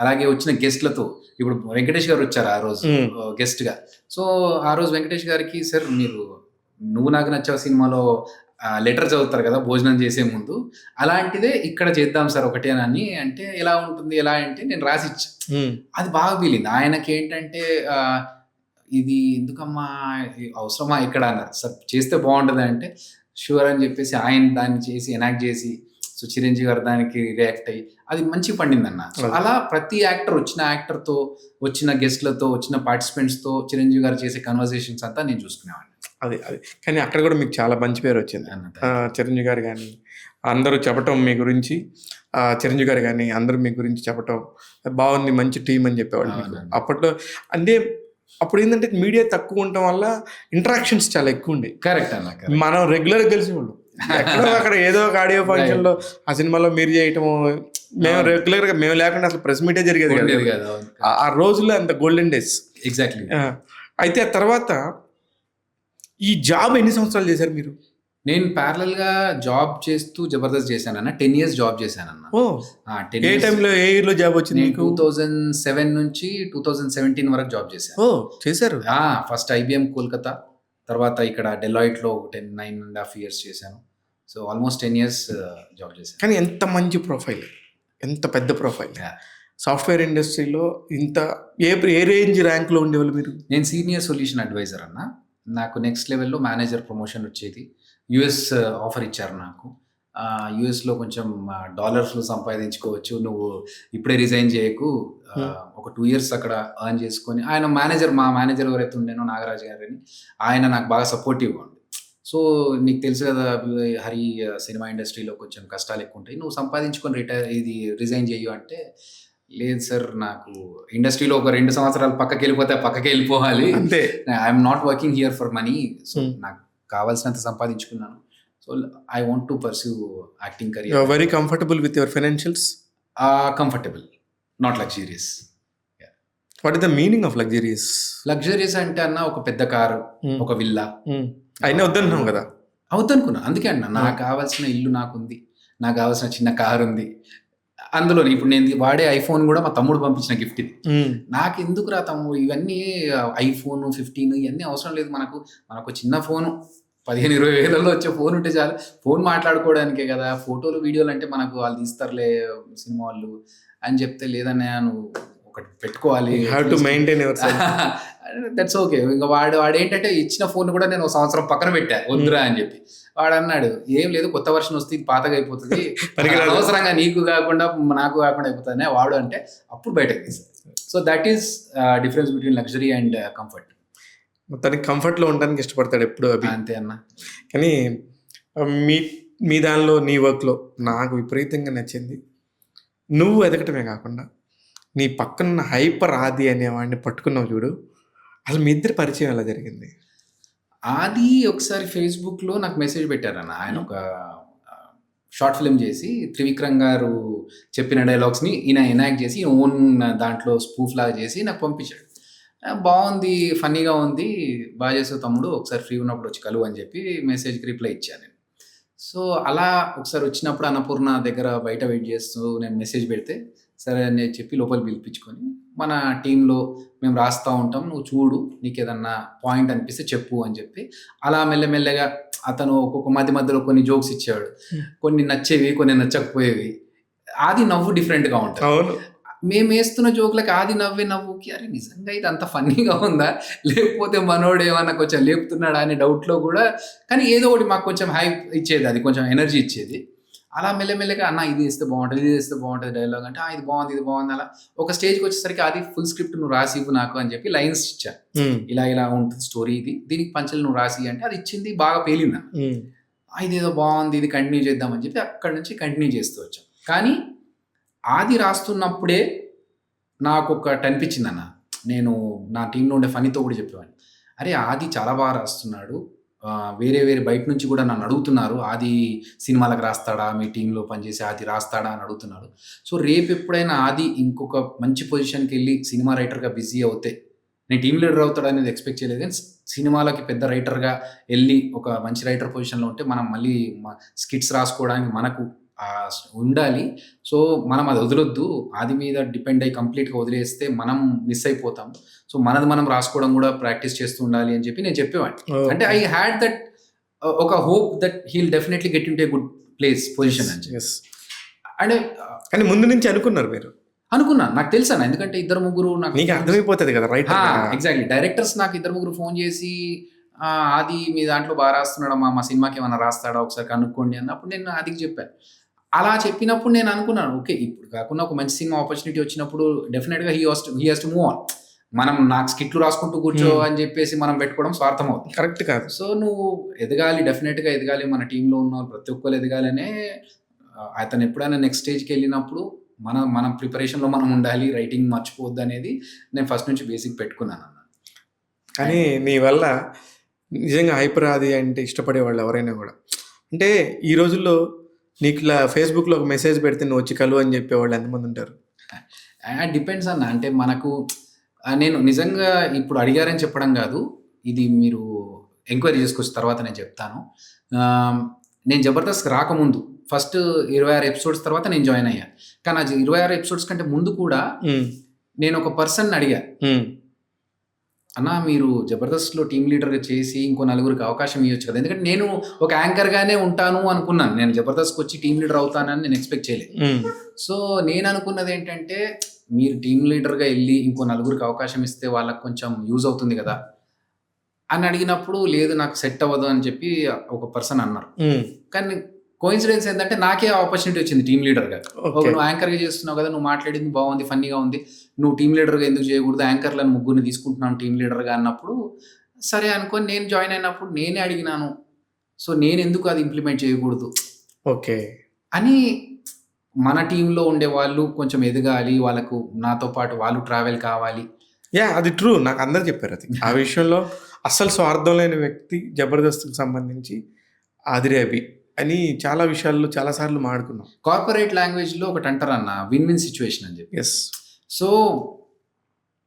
అలాగే వచ్చిన గెస్ట్లతో. ఇప్పుడు వెంకటేష్ గారు వచ్చారు ఆ రోజు గెస్ట్గా. సో ఆ రోజు వెంకటేష్ గారికి, సార్ మీరు నువ్వు నాకు నచ్చావు సినిమాలో లెటర్ చదువుతారు కదా భోజనం చేసే ముందు, అలాంటిదే ఇక్కడ చేద్దాం సార్ ఒకటే అని అంటే, ఎలా ఉంటుంది ఎలా అంటే నేను రాసిచ్చా. అది బాగా వీలింది ఆయనకి. ఏంటంటే ఇది ఎందుకమ్మా అవసరమా ఇక్కడ అన్నారు. సార్ చేస్తే బాగుంటుంది అంటే, షూర్ అని చెప్పేసి ఆయన దాన్ని చేసి ఎనాక్ట్ చేసి, సో చిరంజీవి గారు దానికి రియాక్ట్ అయ్యి అది మంచి పండిందన్న. సో అలా ప్రతి యాక్టర్ వచ్చిన యాక్టర్తో, వచ్చిన గెస్ట్లతో, వచ్చిన పార్టిసిపెంట్స్తో చిరంజీవి గారు చేసే కన్వర్సేషన్స్ అంతా నేను చూసుకునేవాడిని. అది కానీ అక్కడ కూడా మీకు చాలా మంచి పేరు వచ్చింది. చిరంజీవి గారు కానీ అందరూ చెప్పటం మీ గురించి, చిరంజీవి గారు కానీ అందరూ మీ గురించి చెప్పటం బాగుంది, మంచి టీం అని చెప్పేవాళ్ళు మీకు. అప్పట్లో అంటే అప్పుడు ఏంటంటే మీడియా తక్కువ ఉండటం వల్ల ఇంటరాక్షన్స్ చాలా ఎక్కువ ఉండేవి. కరెక్ట్ అన్న. మనం రెగ్యులర్గా కలిసేవాళ్ళు ఎక్కడో అక్కడ ఏదో ఒక ఆడియో ఫంక్షన్లో ఆ సినిమాలో మీరు చేయటము, మేము రెగ్యులర్గా మేము లేకుండా అసలు ప్రెస్ మీటే జరిగేది కదా ఆ రోజుల్లో, అంత గోల్డెన్ డేస్. ఎగ్జాక్ట్లీ. అయితే ఆ తర్వాత ఈ జాబ్ ఎన్ని సంవత్సరాలు చేశారు మీరు? నేను ప్యారలల్ గా జాబ్ చేస్తూ జబర్దస్త్ చేశానన్న. 10 years జాబ్ చేశానన్న. ఏ టైంలో, ఏ ఇయర్ లో జాబ్ వచ్చింది? 2007 నుంచి 2017 వరకు జాబ్ చేశాను. చేశారు. ఫస్ట్ IBM కోల్కతా, తర్వాత ఇక్కడ డెలాయిట్ లో 9.5 years చేశాను. సో ఆల్మోస్ట్ 10 years జాబ్ చేశాను. కానీ ఎంత మంచి ప్రొఫైల్, ఎంత పెద్ద ప్రొఫైల్. సాఫ్ట్వేర్ ఇండస్ట్రీలో ఇంత ఏ రేంజ్ ర్యాంక్ లో ఉండేవాళ్ళు మీరు? నేను సీనియర్ సొల్యూషన్ అడ్వైజర్ అన్న. నాకు నెక్స్ట్ లెవెల్లో మేనేజర్ ప్రమోషన్ వచ్చేది. యుఎస్ ఆఫర్ ఇచ్చారు నాకు. యుఎస్లో కొంచెం డాలర్స్లో సంపాదించుకోవచ్చు, నువ్వు ఇప్పుడే రిజైన్ చేయకు, ఒక 2 years అక్కడ ఎర్న్ చేసుకొని. ఆయన మా మేనేజర్ ఎవరైతే ఉండేనో నాగరాజ్ గారు అని, ఆయన నాకు బాగా సపోర్టివ్ ఉంది. సో నీకు తెలుసు కదా హరి, సినిమా ఇండస్ట్రీలో కొంచెం కష్టాలు ఎక్కువ ఉంటాయి, నువ్వు సంపాదించుకొని రిజైన్ చేయు అంటే, లేదు సార్, నాకు ఇండస్ట్రీలో ఒక 2 సంవత్సరాలు పక్కకి వెళ్ళిపోవాలి, అంతే, I'm not working here for money. So నాకు కావాల్సినంత సంపాదించుకున్నాను. So I want to pursue acting career. You are very comfortable with your financials? Comfortable, not luxurious. What is the meaning of luxurious? Luxurious అంటే అన్న ఒక పెద్ద car, ఒక villa. అయినా వద్దనుకున్నాం కదా. అవుద్దనుకున్నా, అందుకే అన్న నాకు కావాల్సిన ఇల్లు నాకుంది, నాకు కావాల్సిన చిన్న కారు ఉంది. అందులో ఇప్పుడు నేను వాడే ఐఫోన్ కూడా మా తమ్ముడు పంపించిన గిఫ్ట్ ఇది. నాకు ఎందుకు రా తమ్ముడు ఇవన్నీ, iPhone 15 ఇవన్నీ అవసరం లేదు, మనకు చిన్న ఫోను 15-20 వేలలో వచ్చే ఫోన్ ఉంటే చాలు, ఫోన్ మాట్లాడుకోవడానికే కదా, ఫోటోలు వీడియోలు అంటే మనకు వాళ్ళు తీస్తారులే సినిమా వాళ్ళు అని చెప్తే, లేదన్నయ్య నువ్వు ఒకటి పెట్టుకోవాలి, దట్స్ ఓకే. ఇంకా వాడు ఏంటంటే ఇచ్చిన ఫోన్ కూడా నేను 1 సంవత్సరం పక్కన పెట్టా, వద్దురా అని చెప్పి. వాడు అన్నాడు, ఏం లేదు, కొత్త వర్షన్ వస్తే ఇది పాతగా అయిపోతుంది, అనవసరంగా నీకు కాకుండా నాకు కాకుండా అయిపోతుంది వాడు అంటే, అప్పుడు బయటకు తీసాను. So that is difference between luxury and comfort. మొత్తానికి కంఫర్ట్లో ఉండడానికి ఇష్టపడతాడు ఎప్పుడు అభి. అంతే అన్న. కానీ మీ దానిలో, నీ వర్క్లో నాకు విపరీతంగా నచ్చింది, నువ్వు ఎదగటమే కాకుండా నీ పక్కన హైపర్ ఆది అనేవాడిని పట్టుకున్నావు చూడు. అసలు మీ ఇద్దరి పరిచయం ఎలా జరిగింది? ఆది ఒకసారి ఫేస్బుక్లో నాకు మెసేజ్ పెట్టారన్న. ఆయన ఒక షార్ట్ ఫిల్మ్ చేసి త్రివిక్రమ్ గారు చెప్పిన డైలాగ్స్ని ఈయన ఎనాక్ట్ చేసి ఓన్ దాంట్లో స్పూఫ్ లాగా చేసి నాకు పంపించాడు. బాగుంది, ఫన్నీగా ఉంది, బాగా చేసావు తమ్ముడు, ఒకసారి ఫ్రీ ఉన్నప్పుడు వచ్చి కలువు అని చెప్పి మెసేజ్కి రిప్లై ఇచ్చాను నేను. సో అలా ఒకసారి వచ్చినప్పుడు అన్నపూర్ణ దగ్గర బయట వెయిట్ చేస్తూ నేను మెసేజ్ పెడితే, సరే అని చెప్పి లోపల పిలిపించుకొని, మన టీంలో మేము రాస్తూ ఉంటాం, నువ్వు చూడు, నీకు ఏదన్నా పాయింట్ అనిపిస్తే చెప్పు అని చెప్పి, అలా మెల్లమెల్లగా అతను ఒక్కొక్క మధ్యలో కొన్ని జోక్స్ ఇచ్చాడు, కొన్ని నచ్చేవి, కొన్ని నచ్చకపోయేవి. ఆది నవ్వు డిఫరెంట్గా ఉంటుంది. మేము వేస్తున్న జోకులకి ఆది నవ్వుకి, అరే నిజంగా ఇది అంత ఫన్నీగా ఉందా, లేకపోతే మనోడు ఏమన్నా కొంచెం లేపుతున్నాడా అనే డౌట్లో కూడా, కానీ ఏదో ఒకటి మాకు కొంచెం హైప్ ఇచ్చేది, అది కొంచెం ఎనర్జీ ఇచ్చేది. అలా మెల్లమెల్లగా అన్న ఇది వేస్తే బాగుంటుంది డైలాగ్ అంటే, ఇది బాగుంది. అలా ఒక స్టేజ్కి వచ్చేసరికి అది ఫుల్ స్క్రిప్ట్ నువ్వు రాసి ఇవ్వు నాకు అని చెప్పి లైన్స్ ఇచ్చా, ఇలా ఉంటుంది స్టోరీ, దీనికి పంచలు నువ్వు రాసి అంటే, అది ఇచ్చింది, బాగా పేలింది. ఇదేదో బాగుంది, ఇది కంటిన్యూ చేద్దామని చెప్పి అక్కడి నుంచి కంటిన్యూ చేస్తూ వచ్చాం. కానీ ఆది రాస్తున్నప్పుడే నాకు ఒకటి అనిపించింది అన్న, నేను నా టీంలో ఉండే ఫనీతో కూడా చెప్పేవాడిని, అరే ఆది చాలా బాగా రాస్తున్నాడు, వేరే బయట నుంచి కూడా నన్ను అడుగుతున్నారు, ఆది సినిమాలకు రాస్తాడా, మీ టీంలో పనిచేసి ఆది రాస్తాడా అని అడుగుతున్నాడు. సో రేపు ఎప్పుడైనా ఆది ఇంకొక మంచి పొజిషన్కి వెళ్ళి సినిమా రైటర్గా బిజీ అవుతే, నేను టీం లీడర్ అవుతాడు అనేది ఎక్స్పెక్ట్ చేయలేదు, కానీ సినిమాలకి పెద్ద రైటర్గా వెళ్ళి ఒక మంచి రైటర్ పొజిషన్లో ఉంటే మనం మళ్ళీ స్కిట్స్ రాసుకోవడానికి మనకు ఉండాలి. సో మనం అది వదలొద్దు, ఆది మీద డిపెండ్ అయ్యి కంప్లీట్గా వదిలేస్తే మనం మిస్ అయిపోతాం. సో మనది మనం రాసుకోవడం కూడా ప్రాక్టీస్ చేస్తూ ఉండాలి అని చెప్పి నేను చెప్పేవాడిని. అంటే ఐ హ్యాడ్ దట్ ఒక hope that heal definitely get in to a good place position అని. అంటే కానీ ముందు నుంచి అనుకున్నారు మీరు? అనుకున్నాను, నాకు తెలుసా, ఎందుకంటే 2-3 నాకు అర్థమైపోతుంది కదా. Right, exactly. డైరెక్టర్స్ నాకు 2-3 ఫోన్ చేసి, ఆది మీ దాంట్లో బాగా రాస్తున్నాడు, మా సినిమాకి ఏమైనా రాస్తాడా ఒకసారి కనుక్కోండి అన్నప్పుడు నేను ఆదికి చెప్పాను. అలా చెప్పినప్పుడు నేను అనుకున్నాను, ఓకే. ఇప్పుడు కాకుండా ఒక మంచి సినిమా ఆపర్చునిటీ వచ్చినప్పుడు డెఫినిట్‌గా he has to move on. మనం నాకు స్కిట్‌లు రాసుకుంటూ కూర్చో అని చెప్పేసి మనం పెట్టుకోవడం స్వార్థం అవుతుంది. కరెక్ట్ కాదు. సో, నువ్వు ఎదగాలి, డెఫినిట్‌గా ఎదగాలి. మన టీమ్‌లో ఉన్న ప్రతి ఒక్కళ్ళు ఎదగాలనే అతను ఎప్పుడైనా నెక్స్ట్ స్టేజ్‌కెళ్ళినప్పుడు మన ప్రిపరేషన్‌లో మనం ఉండాలి. రైటింగ్ మర్చిపోవద్దనేది నేను ఫస్ట్ నుంచి బేసిక్ పెట్టుకున్నానన్న. కానీ నీ వల్ల నిజంగా హైపర్ ఆది అంటే ఇష్టపడే వాళ్ళు ఎవరైనా కూడా, అంటే ఈ రోజుల్లో నీకు ఇలా ఫేస్బుక్లో ఒక మెసేజ్ పెడితే నువ్వు వచ్చి కలువు అని చెప్పేవాళ్ళు ఎంతమంది ఉంటారు? డిపెండ్స్ అన్న. అంటే మనకు నేను నిజంగా ఇప్పుడు అడిగారని చెప్పడం కాదు. ఇది మీరు ఎంక్వైరీ చేసుకోవచ్చు, తర్వాత నేను చెప్తాను. నేను జబర్దస్త్‌కి రాకముందు ఫస్ట్ 26 ఎపిసోడ్స్ తర్వాత నేను జాయిన్ అయ్యా. కానీ ఆ 26 ఎపిసోడ్స్ కంటే ముందు కూడా నేను ఒక పర్సన్‌ని అడిగా. అన్నా మీరు జబర్దస్త్‌లో టీమ్ లీడర్‌గా చేసి ఇంకో నలుగురికి అవకాశం ఇవ్వచ్చు కదా! ఎందుకంటే నేను ఒక యాంకర్‌గానే ఉంటాను అనుకున్నాను. నేను జబర్దస్త్‌కి వచ్చి టీమ్ లీడర్ అవుతానని నేను ఎక్స్‌పెక్ట్ చేయలేదు. సో, నేను అనుకున్నది ఏంటంటే, మీరు టీమ్ లీడర్‌గా ఎళ్లి ఇంకో నలుగురికి అవకాశం ఇస్తే వాళ్ళకి కొంచెం యూజ్ అవుతుంది కదా! అని అడిగినప్పుడు, లేదు నాకు సెట్ అవ్వదు అని చెప్పి ఒక పర్సన్ అన్నారు. కానీ కోయిన్సిడెన్స్ ఏంటంటే నాకే ఆపర్చునిటీ వచ్చింది టీమ్ లీడర్‌గా. నువ్వు యాంకర్‌గా చేస్తున్నావు కదా! నువ్వు మాట్లాడింది బాగుంది, ఫన్నీగా ఉంది. నువ్వు టీమ్ లీడర్‌గా ఎందుకు చేయకూడదు? యాంకర్‌లను ముగ్గురిని తీసుకుంటున్నాను టీమ్ లీడర్‌గా అన్నప్పుడు, సరే అనుకోని నేను జాయిన్ అయినప్పుడు నేనే అడిగినాను. సో, నేనెందుకు అది ఇంప్లిమెంట్ చేయకూడదు ఓకే అని. మన టీంలో ఉండే వాళ్ళు కొంచెం ఎదగాలి, వాళ్ళకు నాతో పాటు వాళ్ళు ట్రావెల్ కావాలి. అది ట్రూ. నాకు అందరు చెప్పారు అది. ఆ విషయంలో అస్సలు స్వార్థం లేని వ్యక్తి జబర్దస్త్కి సంబంధించి ఆదిరే అభి అని చాలా విషయాల్లో చాలా సార్లు మాట్లాడుకున్నాం. కార్పొరేట్ లాంగ్వేజ్‌లో ఒకటి అంటారన్న, విన్ విన్ సిచ్యువేషన్ అని చెప్పి. ఎస్. సో,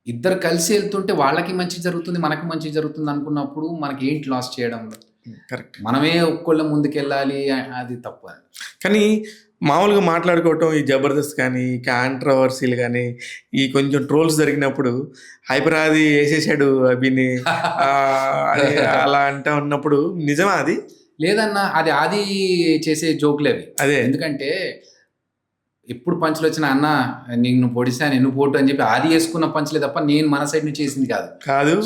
ఇద్దరు కలిసి వెళ్తుంటే వాళ్ళకి మంచి జరుగుతుంది, మనకి మంచి జరుగుతుంది అనుకున్నప్పుడు మనకి ఏంటి లాస్ చేయడంలో? కరెక్ట్. మనమే ఒక్కోళ్ళ ముందుకెళ్ళాలి, అది తప్పు. కానీ మామూలుగా మాట్లాడుకోవటం ఈ జబర్దస్త్ కానీ, కాంట్రవర్సీలు కానీ, ఈ కొంచెం ట్రోల్స్ జరిగినప్పుడు హైపర్ ఆది వేసేసాడు అభిని అని అలా అంటా ఉన్నప్పుడు నిజమా అది? లేదన్నా, అది ఆది చేసే జోక్‌లవి. అదే. ఎందుకంటే ఎప్పుడు పంచులు వచ్చినా, అన్న నిన్ను పొడిసా నిన్ను పోటు అని చెప్పి ఆది వేసుకున్న పంచులే తప్ప నేను మన సైడ్ నుంచి చేసింది కాదు.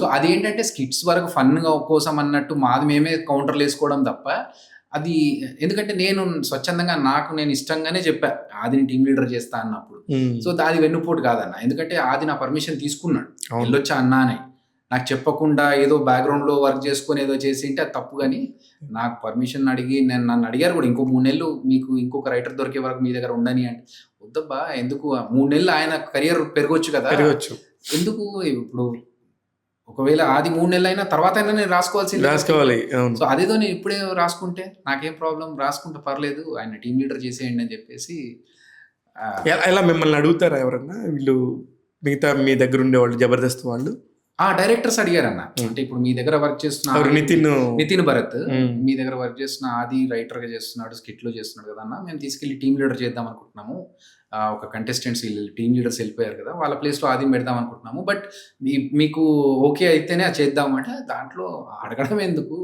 సో, అది ఏంటంటే స్కిట్స్ వరకు ఫన్‌గా కోసం అన్నట్టు మాది మేమే కౌంటర్లు వేసుకోవడం తప్ప, అది ఎందుకంటే నేను స్వచ్ఛందంగా నేను ఇష్టంగానే చెప్పా ఆదిని టీమ్ లీడర్ చేస్తా అన్నప్పుడు. సో, అది వెన్నుపోటు కాదన్న. ఎందుకంటే ఆది నా పర్మిషన్ తీసుకున్నాడు, వెళ్ళొచ్చా అన్నా అని. నాకు చెప్పకుండా ఏదో బ్యాక్గ్రౌండ్‌లో వర్క్ చేసుకొని ఏదో చేసింటే అది తప్పు. కానీ నాకు పర్మిషన్ అడిగి నన్ను అడిగారు కూడా, ఇంకో 3 నెలలు మీకు ఇంకొక రైటర్ దొరికే వరకు మీ దగ్గర ఉండని అంటే, వద్దబ్బా ఎందుకు 3 నెలలు ఆయన కెరియర్ పెరగొచ్చు కదా! ఎందుకు ఇప్పుడు ఒకవేళ అది 3 నెలలు అయినా తర్వాత అయినా నేను రాసుకోవాలి. సో, అదేదో నేను ఇప్పుడే రాసుకుంటే నాకేం ప్రాబ్లం, రాసుకుంటే పర్లేదు, ఆయన టీమ్ లీడర్ చేసేయండి అని చెప్పేసి. ఎలా మిమ్మల్ని అడుగుతారా ఎవరన్నా వీళ్ళు మిగతా మీ దగ్గర ఉండేవాళ్ళు జబర్దస్త్ వాళ్ళు? డైరెక్టర్స్ అడిగారన్న. అంటే ఇప్పుడు మీ దగ్గర వర్క్ చేస్తున్న నితిన్ భరత్, మీ దగ్గర వర్క్ చేస్తున్న ఆది రైటర్‌గా చేస్తున్నాడు, స్కిట్‌లో చేస్తున్నాడు కదా అన్న, మేము తీసుకెళ్ళి టీమ్ లీడర్ చేద్దాం అనుకుంటున్నాము. ఒక కంటెస్టెంట్స్ టీమ్ లీడర్స్ వెళ్ళిపోయారు కదా, వాళ్ళ ప్లేస్‌లో ఆదిని పెడదాం అనుకుంటున్నాము. బట్ మీకు ఓకే అయితేనే అది చేద్దాం అంటే, దాంట్లో అడగడం ఎందుకు,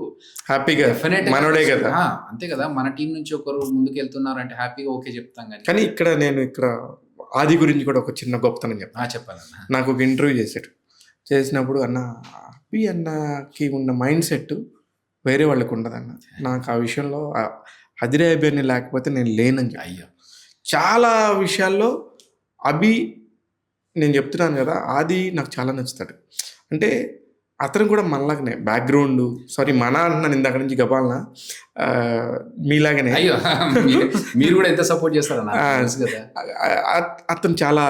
హ్యాపీగా మనోడే కదా. అంతే కదా, మన టీం నుంచి ఒకరు ముందుకు వెళ్తున్నారంటే హ్యాపీగా ఓకే చెప్తాం. కానీ ఇక్కడ ఆది గురించి కూడా ఒక చిన్న గొప్పతనం చెప్పాలన్న. నాకు ఒక ఇంటర్వ్యూ చేసినప్పుడు అభి అన్నకి ఉన్న మైండ్ సెట్ వేరే వాళ్ళకి ఉండదన్న. నాకు ఆ విషయంలో ఆదిరే అభి అని లేకపోతే నేను లేనని అయ్యో. చాలా విషయాల్లో అభి నేను చెప్తున్నాను కదా, ఆది నాకు చాలా నచ్చుతాడు. అంటే అతను కూడా మనలాగనే బ్యాక్గ్రౌండ్, మన అంటున్నాను ఇందాక నుంచి గబాలన, మీలాగనే. అయ్యో, మీరు కూడా ఎంత సపోర్ట్ చేస్తారన్న. అతను చాలా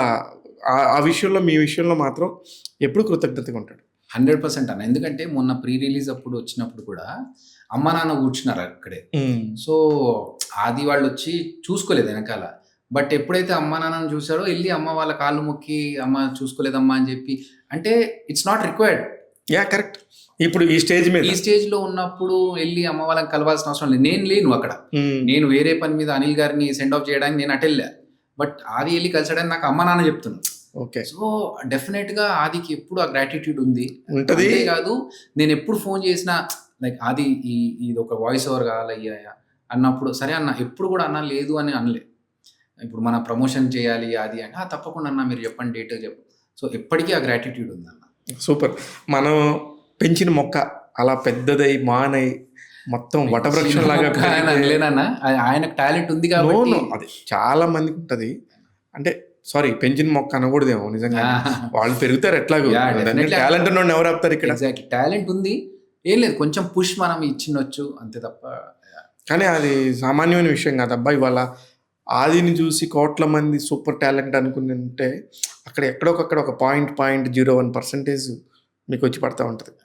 ఆ విషయంలో, మీ విషయంలో మాత్రం ఎప్పుడు కృతజ్ఞతగా ఉంటాడు. 100% అన్న. ఎందుకంటే మొన్న ప్రీ రిలీజ్ అప్పుడు వచ్చినప్పుడు కూడా అమ్మ నాన్న కూర్చున్నారు అక్కడే. సో, ఆది వాళ్ళు వచ్చి చూసుకోలేదు వెనకాల. బట్ ఎప్పుడైతే అమ్మ నాన్నని చూసాడో వెళ్ళి అమ్మ వాళ్ళ కాళ్ళు మొక్కి, అమ్మ చూసుకోలేదమ్మా అని చెప్పి, అంటే ఇట్స్ నాట్ రిక్వైర్డ్. కరెక్ట్. ఇప్పుడు ఈ స్టేజ్‌లో ఉన్నప్పుడు వెళ్ళి అమ్మ వాళ్ళని కలవాల్సిన అవసరం లేదు. నేను లేను అక్కడ. నేను వేరే పని మీద అనిల్ గారిని సెండ్ ఆఫ్ చేయడానికి నేను అటెళ్ళా. బట్ ఆది వెళ్ళి కలిసాడని నాకు అమ్మ నాన్న చెప్తున్నారు. ఓకే. సో, డెఫినెట్‌గా ఆదికి ఎప్పుడు ఆ గ్రాటిట్యూడ్ ఉంటది. కాదు, నేను ఎప్పుడు ఫోన్ చేసినా లైక్ ఆది ఇది ఒక వాయిస్ ఓవర్ కావాలయ్యా అన్నప్పుడు, సరే అన్న, ఎప్పుడు కూడా అన్న లేదు అని అనలే. ఇప్పుడు మన ప్రమోషన్ చేయాలి అది అంటే, తప్పకుండా అన్న మీరు చెప్పండి, డేట్ చెప్పు. సో, ఎప్పటికీ ఆ గ్రాటిట్యూడ్ ఉందన్న. సూపర్. మనం పెంచిన మొక్క అలా పెద్దదై మానై మొత్తం వటవృక్షం లాగా ఆయన అనలేనన్నా, ఆయనకు టాలెంట్ ఉంది కాబట్టి అది చాలా మందికి ఉంటుంది. అంటే సారీ, పెంచిన మొక్క అనకూడదేమో నిజంగా. వాళ్ళు పెరుగుతారు ఎట్లాగో. Yeah, definitely. టాలెంట్ ఉన్న ఎవరు ఆపుతారు ఇక్కడ? ఎగ్జాక్ట్లీ టాలెంట్ ఉంది, ఏం లేదు, కొంచెం పుష్ మనం ఇచ్చినొచ్చు అంతే తప్ప. కానీ అది సామాన్యమైన విషయం కాదు అబ్బాయి. ఇవాళ ఆదిని చూసి కోట్ల మంది సూపర్ టాలెంట్ అనుకుంటుంటే అక్కడ ఎక్కడొకక్కడ ఒక 0.01% మీకు వచ్చి పడతా ఉంటుంది.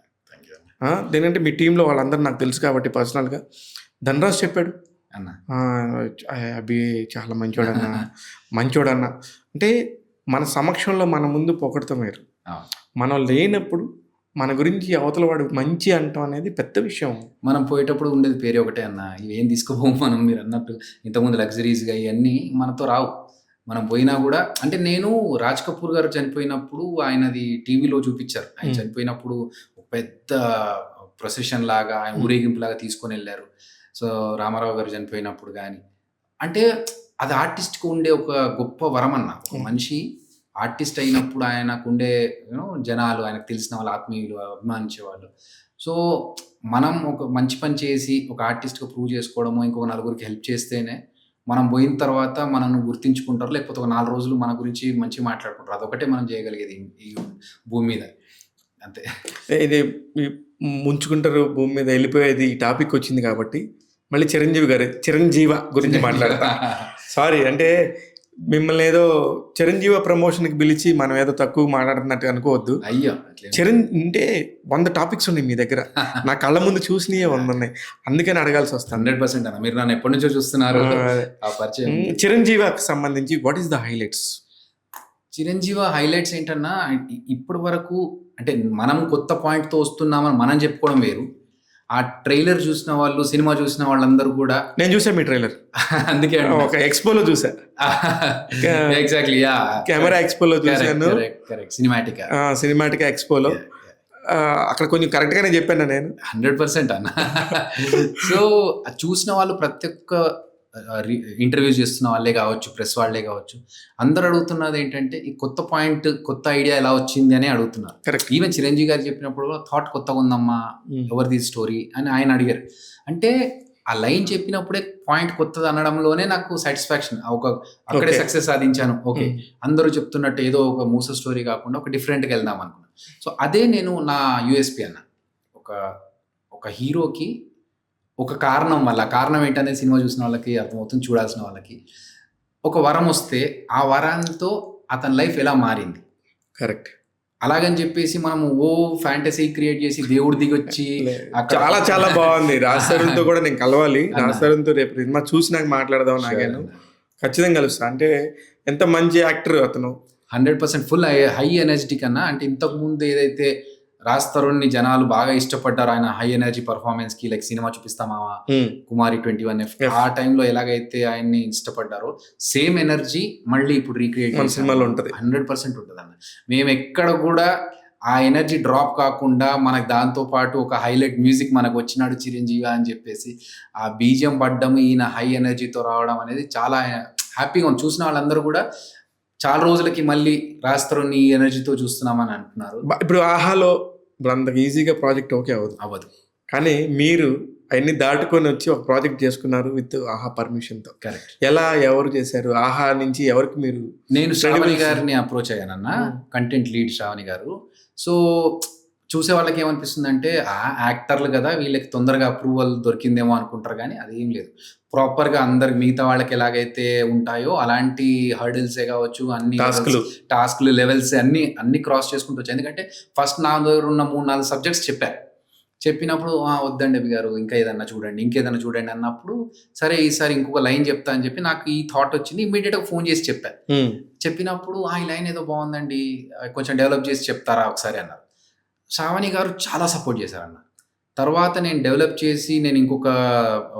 దేనంటే మీ టీంలో వాళ్ళందరూ నాకు తెలుసు కాబట్టి పర్సనల్గా. ధనరాజ్ చెప్పాడు, అన్న అభి చాలా మంచోడన్నా మంచోడన్నా. అంటే మన సమక్షంలో మన ముందు పొగడతాం వేరు, మనం లేనప్పుడు మన గురించి అవతల వాడు మంచి అంటాం అనేది పెద్ద విషయం. మనం పోయేటప్పుడు ఉండేది పేరే ఒకటే అన్న, ఇవేం తీసుకోపోము మనం. మీరు అన్నట్టు ఇంతకుముందు లగ్జరీస్గా ఇవన్నీ మనతో రావు. మనం పోయినా కూడా, అంటే నేను రాజ్ కపూర్ గారు చనిపోయినప్పుడు ఆయనది టీవీలో చూపించారు. ఆయన చనిపోయినప్పుడు ఒక పెద్ద ప్రొసెషన్ లాగా, ఆయన ఊరేగింపు లాగా తీసుకొని వెళ్ళారు. సో రామారావు గారు చనిపోయినప్పుడు కానీ, అంటే అది ఆర్టిస్ట్కి ఉండే ఒక గొప్ప వరం అన్న. ఒక మనిషి ఆర్టిస్ట్ అయినప్పుడు ఆయనకు ఉండే జనాలు, ఆయనకు తెలిసిన వాళ్ళు, ఆత్మీయులు, అభిమానించేవాళ్ళు. సో మనం ఒక మంచి పని చేసి ఒక ఆర్టిస్ట్గా ప్రూవ్ చేసుకోవడము, ఇంకొక నలుగురికి హెల్ప్ చేస్తేనే మనం పోయిన తర్వాత మనల్ని గుర్తించుకుంటారు, లేకపోతే ఒక 4 రోజులు మన గురించి మంచిగా మాట్లాడుకుంటారు. అదొకటే మనం చేయగలిగేది ఈ భూమి మీద, అంతే. ఇది ముంచుకుంటారు భూమి మీద వెళ్ళిపోయేది. ఈ టాపిక్ వచ్చింది కాబట్టి మళ్ళీ చిరంజీవ గురించి మాట్లాడతా. సారీ, అంటే మిమ్మల్ని ఏదో చిరంజీవ ప్రమోషన్కి పిలిచి మనం ఏదో తక్కువ మాట్లాడుతున్నట్టు అనుకోవద్దు. అయ్యో, అంటే 100 టాపిక్స్ ఉన్నాయి మీ దగ్గర, నా కళ్ళ ముందు చూసినవి 100 ఉన్నాయి, అందుకని అడగాల్సి వస్తుంది. 100% అన్న, మీరు నన్ను ఎప్పటి నుంచో చూస్తున్నారు. ఆ పరిచయం చిరంజీవికి సంబంధించి what is the highlights? Chiranjeevi highlights ఏంటన్నా, ఇప్పటి వరకు అంటే మనం కొత్త పాయింట్తో వస్తున్నామని మనం చెప్పుకోవడం వేరు. ఆ ట్రైలర్ చూసిన వాళ్ళు, సినిమా చూసిన వాళ్ళందరూ కూడా, నేను చూసా మీ ట్రైలర్, అందుకే ఒక ఎక్స్పోలో చూసా. ఎగ్జాక్ట్లీ, యా, కెమెరా ఎక్స్పోలో చూసాను, సినిమాటిక్ ఎక్స్పోలో. అక్కడ కొంచెం కరెక్ట్ గానే చెప్పాను నేను. 100% అన్న. సో చూసిన వాళ్ళు ప్రతి ఒక్క ఇంటర్వ్యూస్ చేస్తున్న వాళ్ళే కావచ్చు, ప్రెస్ వాళ్ళే కావచ్చు, అందరు అడుగుతున్నది ఏంటంటే ఈ కొత్త పాయింట్, కొత్త ఐడియా ఎలా వచ్చింది అని అడుగుతున్నారు. కరెక్ట్. ఈవెన్ చిరంజీవి గారు చెప్పినప్పుడు కూడా థాట్ కొత్తగా ఉందమ్మా, ఎవరిది స్టోరీ అని ఆయన అడిగారు. అంటే ఆ లైన్ చెప్పినప్పుడే పాయింట్ కొత్తది అనడంలోనే నాకు సాటిస్ఫాక్షన్, అక్కడే సక్సెస్ సాధించాను. ఓకే, అందరూ చెప్తున్నట్టు ఏదో ఒక మూస స్టోరీ కాకుండా ఒక డిఫరెంట్గా వెళ్దాం అనుకున్నాను. సో అదే నేను నా యూఎస్పీ అన్న. ఒక హీరోకి ఒక కారణం వల్ల, కారణం ఏంటనేది సినిమా చూసిన వాళ్ళకి అర్థమవుతుంది, చూడాల్సిన వాళ్ళకి. ఒక వరం వస్తే ఆ వరంతో అతని లైఫ్ ఎలా మారింది. కరెక్ట్. అలాగని చెప్పేసి మనము ఫ్యాంటసీ క్రియేట్ చేసి దేవుడు దిగొచ్చి చాలా చాలా బాగుంది. రాజస్థాన్తో కూడా నేను కలవాలి. రాజస్థాన్తో రేపు సినిమా చూసి నాకు మాట్లాడదాం. నాకేను ఖచ్చితంగా కలుస్తా. అంటే ఎంత మంచి యాక్టర్ అతను. 100% ఫుల్ హై ఎనర్జెటిక్ అన్న. అంటే ఇంతకు ముందు ఏదైతే రాజ్ తరుణ్ని జనాలు బాగా ఇష్టపడ్డారు ఆయన హై ఎనర్జీ పర్ఫార్మెన్స్ కి, లైక్ సినిమా చూపిస్తామా, కుమారి 21F, ఆ టైంలో ఎలాగైతే ఆయన్ని ఇష్టపడ్డారో సేమ్ ఎనర్జీ మళ్ళీ ఇప్పుడు రీక్రియేట్ సినిమాలో ఉంటుంది. 100% ఉంటుంది అన్న. మేము ఎక్కడ కూడా ఆ ఎనర్జీ డ్రాప్ కాకుండా మనకు దాంతో పాటు ఒక హైలైట్ మ్యూజిక్ మనకు వచ్చినాడు చిరంజీవి అని చెప్పేసి ఆ బీజియం పడ్డం, ఈయన హై ఎనర్జీతో రావడం అనేది చాలా హ్యాపీగా ఉంది. చూసిన వాళ్ళందరూ కూడా చాలా రోజులకి మళ్ళీ రాజ్ తరుణ్ ఈ ఎనర్జీతో చూస్తున్నామని అంటున్నారు. ఇప్పుడు ఆహాలో ఇప్పుడు అంత ఈజీగా ప్రాజెక్ట్ ఓకే అవ్వదు, కానీ మీరు అవన్నీ దాటుకొని వచ్చి ఒక ప్రాజెక్ట్ చేసుకున్నారు విత్ ఆహా పర్మిషన్తో. కరెక్ట్. ఎలా, ఎవరు చేశారు? ఆహా నుంచి ఎవరికి మీరు? నేను శ్రావణి గారిని అప్రోచ్ అయ్యానన్న, కంటెంట్ లీడ్ శ్రావణి గారు. సో చూసే వాళ్ళకి ఏమనిపిస్తుంది అంటే యాక్టర్లు కదా, వీళ్ళకి తొందరగా అప్రూవల్ దొరికిందేమో అనుకుంటారు, కానీ అదేం లేదు. ప్రాపర్గా అందరు మిగతా వాళ్ళకి ఎలాగైతే ఉంటాయో అలాంటి హర్డిల్సే కావచ్చు, అన్ని టాస్క్లు లెవెల్స్ అన్ని క్రాస్ చేసుకుంటూ వచ్చాయి. ఎందుకంటే ఫస్ట్ నా దగ్గర ఉన్న 3-4 సబ్జెక్ట్స్ చెప్పినప్పుడు వద్దండి అభి గారు, ఇంకేదన్నా చూడండి అన్నప్పుడు, సరే ఈసారి ఇంకొక లైన్ చెప్తా అని చెప్పి నాకు ఈ థాట్ వచ్చింది. ఇమ్మీడియట్గా ఫోన్ చేసి చెప్పినప్పుడు ఈ లైన్ ఏదో బాగుందండి, కొంచెం డెవలప్ చేసి చెప్తారా ఒకసారి అన్నారు. శ్రావణి గారు చాలా సపోర్ట్ చేశారన్న. తర్వాత నేను డెవలప్ చేసి, నేను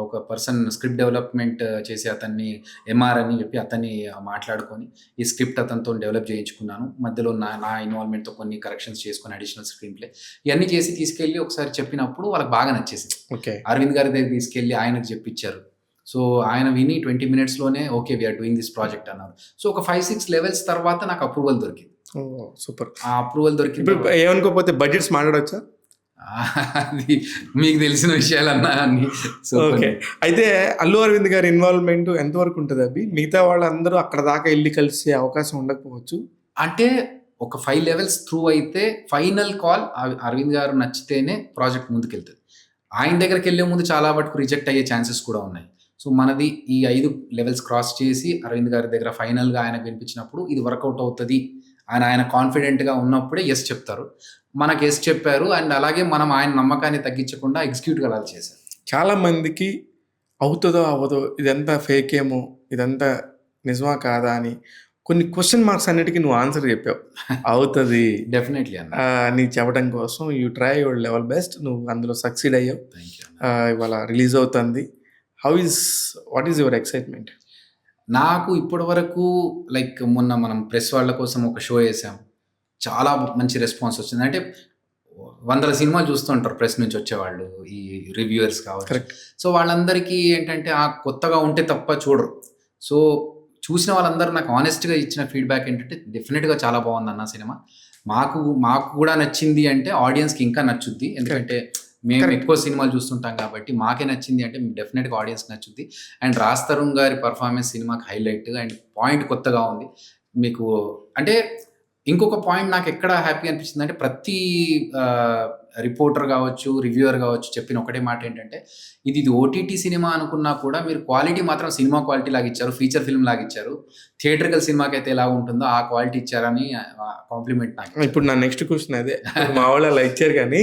ఒక పర్సన్ స్క్రిప్ట్ డెవలప్మెంట్ చేసి అతన్ని ఎంఆర్ అని చెప్పి అతన్ని మాట్లాడుకొని ఈ స్క్రిప్ట్ అతనితో డెవలప్ చేయించుకున్నాను. మధ్యలో నా ఇన్వాల్వ్మెంట్తో కొన్ని కరెక్షన్స్ చేసుకొని అడిషనల్ స్క్రీన్ ప్లే ఇవన్నీ చేసి తీసుకెళ్ళి ఒకసారి చెప్పినప్పుడు వాళ్ళకి బాగా నచ్చేసింది. ఓకే, అరవింద్ గారి దగ్గర తీసుకెళ్ళి ఆయనకు చెప్పించారు. సో ఆయన విని 20 minutesలోనే okay we are doing this project అన్నారు. సో ఒక 5-6 లెవెల్స్ తర్వాత నాకు అప్రూవల్ దొరికింది. సూపర్. ఆ అప్రూవల్ దొరికింది. ఏమనుకోకపోతే బడ్జెట్స్ మాట్లాడవచ్చా? అది మీకు తెలిసిన విషయాలన్నా అన్ని. So okay. అయితే అల్లు అరవింద్ గారి ఇన్వాల్వ్‌మెంట్ ఎంతవరకు ఉంటది అబ్బి? మిగతా వాళ్ళందరూ అక్కడ దాకా ఎళ్లి కలిసే అవకాశం ఉండకపోవచ్చు. అంటే ఒక 5 లెవెల్స్ త్రూ అయితే ఫైనల్ కాల్ అరవింద్ గారు నచ్చితేనే ప్రాజెక్ట్ ముందుకెళ్తది. ఆయన దగ్గరికెళ్ళే ముందు చాలా మటుకు రిజెక్ట్ అయ్యే ఛాన్సెస్ కూడా ఉన్నాయి. సో మనది ఈ 5 లెవెల్స్ క్రాస్ చేసి అరవింద్ గారి దగ్గర ఫైనల్‌గా ఆయనకు వినిపించినప్పుడు ఇది వర్కౌట్ అవుతది అని ఆయన కాన్ఫిడెంట్‌గా ఉన్నప్పుడే యెస్ చెప్తారు. మనకు యెస్ చెప్పారు. అండ్ అలాగే మనం ఆయన నమ్మకాన్ని తగ్గించకుండా ఎగ్జిక్యూట్‌గా అలా చేశారు. చాలా మందికి అవుతదో అవ్వదో, ఇదంతా ఫేకేమో, ఇదంతా నిజమా కాదా అని కొన్ని క్వెషన్ మార్క్స్ అన్నిటికి నువ్వు ఆన్సర్ చెప్పావు. అవుతది డెఫినెట్‌లీ అన్న. అని చెప్పడం కోసం you try your level best. నువ్వు అందులో సక్సీడ్ అయ్యావు. థాంక్ యూ అన్న. ఇవాళ రిలీజ్ అవుతుంది. What is your excitement? నాకు ఇప్పటివరకు లైక్ మొన్న మనం ప్రెస్ వాళ్ళ కోసం ఒక షో చేసాం. చాలా మంచి రెస్పాన్స్ వచ్చింది. అంటే వందల సినిమాలు చూస్తూ ఉంటారు ప్రెస్ నుంచి వచ్చేవాళ్ళు. ఈ రివ్యూయర్స్ కావచ్చు. కరెక్ట్. సో వాళ్ళందరికీ ఏంటంటే కొత్తగా ఉంటే తప్ప చూడరు. సో చూసిన వాళ్ళందరూ నాకు హానెస్ట్‌గా ఇచ్చిన ఫీడ్‌బ్యాక్ ఏంటంటే డెఫినిట్‌గా చాలా బాగుందన్న సినిమా. మాకు మాకు కూడా నచ్చింది అంటే ఆడియన్స్‌కి ఇంకా నచ్చుద్ది. ఎందుకంటే మేము Correct. ఎక్కువ సినిమాలు చూస్తుంటాం కాబట్టి మాకే నచ్చింది అంటే డెఫినెట్‌గా ఆడియన్స్‌కి నచ్చుద్ది. అండ్ రాజ్ తరుణ్ గారి పర్ఫార్మెన్స్ సినిమాకి హైలైట్. అండ్ పాయింట్ కొత్తగా ఉంది. మీకు అంటే ఇంకొక పాయింట్ నాకు ఎక్కడ హ్యాపీ అనిపించిందంటే ప్రతి రిపోర్టర్ కావచ్చు, రివ్యూయర్ కావచ్చు చెప్పిన ఒకటే మాట ఏంటంటే ఇది ఓటీటీ సినిమా అనుకున్నా కూడా మీరు క్వాలిటీ మాత్రం సినిమా క్వాలిటీ లాగా ఇచ్చారు. ఫీచర్ ఫిల్మ్ లాగా ఇచ్చారు. థియేట్రికల్ సినిమాకి అయితే ఎలా ఉంటుందో ఆ క్వాలిటీ ఇచ్చారని కాంప్లిమెంట్ నాకు. ఇప్పుడు నా నెక్స్ట్ క్వెషన్ అదే. మా వాళ్ళు అలా ఇచ్చారు కానీ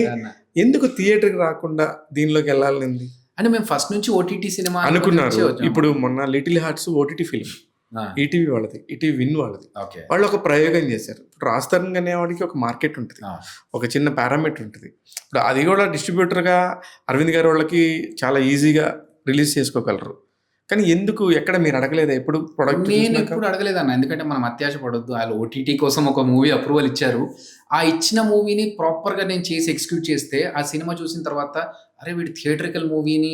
ఎందుకు థియేటర్‌కి రాకుండా దీనిలోకి వెళ్ళాలని అంటే మేము ఫస్ట్ నుంచి ఓటీటీ సినిమా అనుకున్నారు. ఇప్పుడు మొన్న little hearts OTT film. ETV వాళ్ళది, ఈటీవీ విన్ వాళ్ళది. ఓకే. వాళ్ళు ఒక ప్రయోగం చేశారు. ఇప్పుడు రాజ్ తరుణ్ అనేవాడికి ఒక మార్కెట్ ఉంటుంది, ఒక చిన్న పారామీటర్ ఉంటుంది. ఇప్పుడు అది కూడా డిస్ట్రిబ్యూటర్గా అరవింద్ గారి వాళ్ళకి చాలా ఈజీగా రిలీజ్ చేసుకోగలరు. కానీ ఎందుకు ఎక్కడ మీరు అడగలేదా ఎప్పుడు ప్రొడక్ట్? నేను ఎప్పుడు అడగలేదన్న. ఎందుకంటే మనం అత్యాశ పడొద్దు. వాళ్ళు ఓటీటీ కోసం ఒక మూవీ అప్రూవల్ ఇచ్చారు. ఆ ఇచ్చిన మూవీని ప్రాపర్‌గా నేను చేసి ఎగ్జిక్యూట్ చేస్తే ఆ సినిమా చూసిన తర్వాత అరే వీడు థియేట్రికల్ మూవీని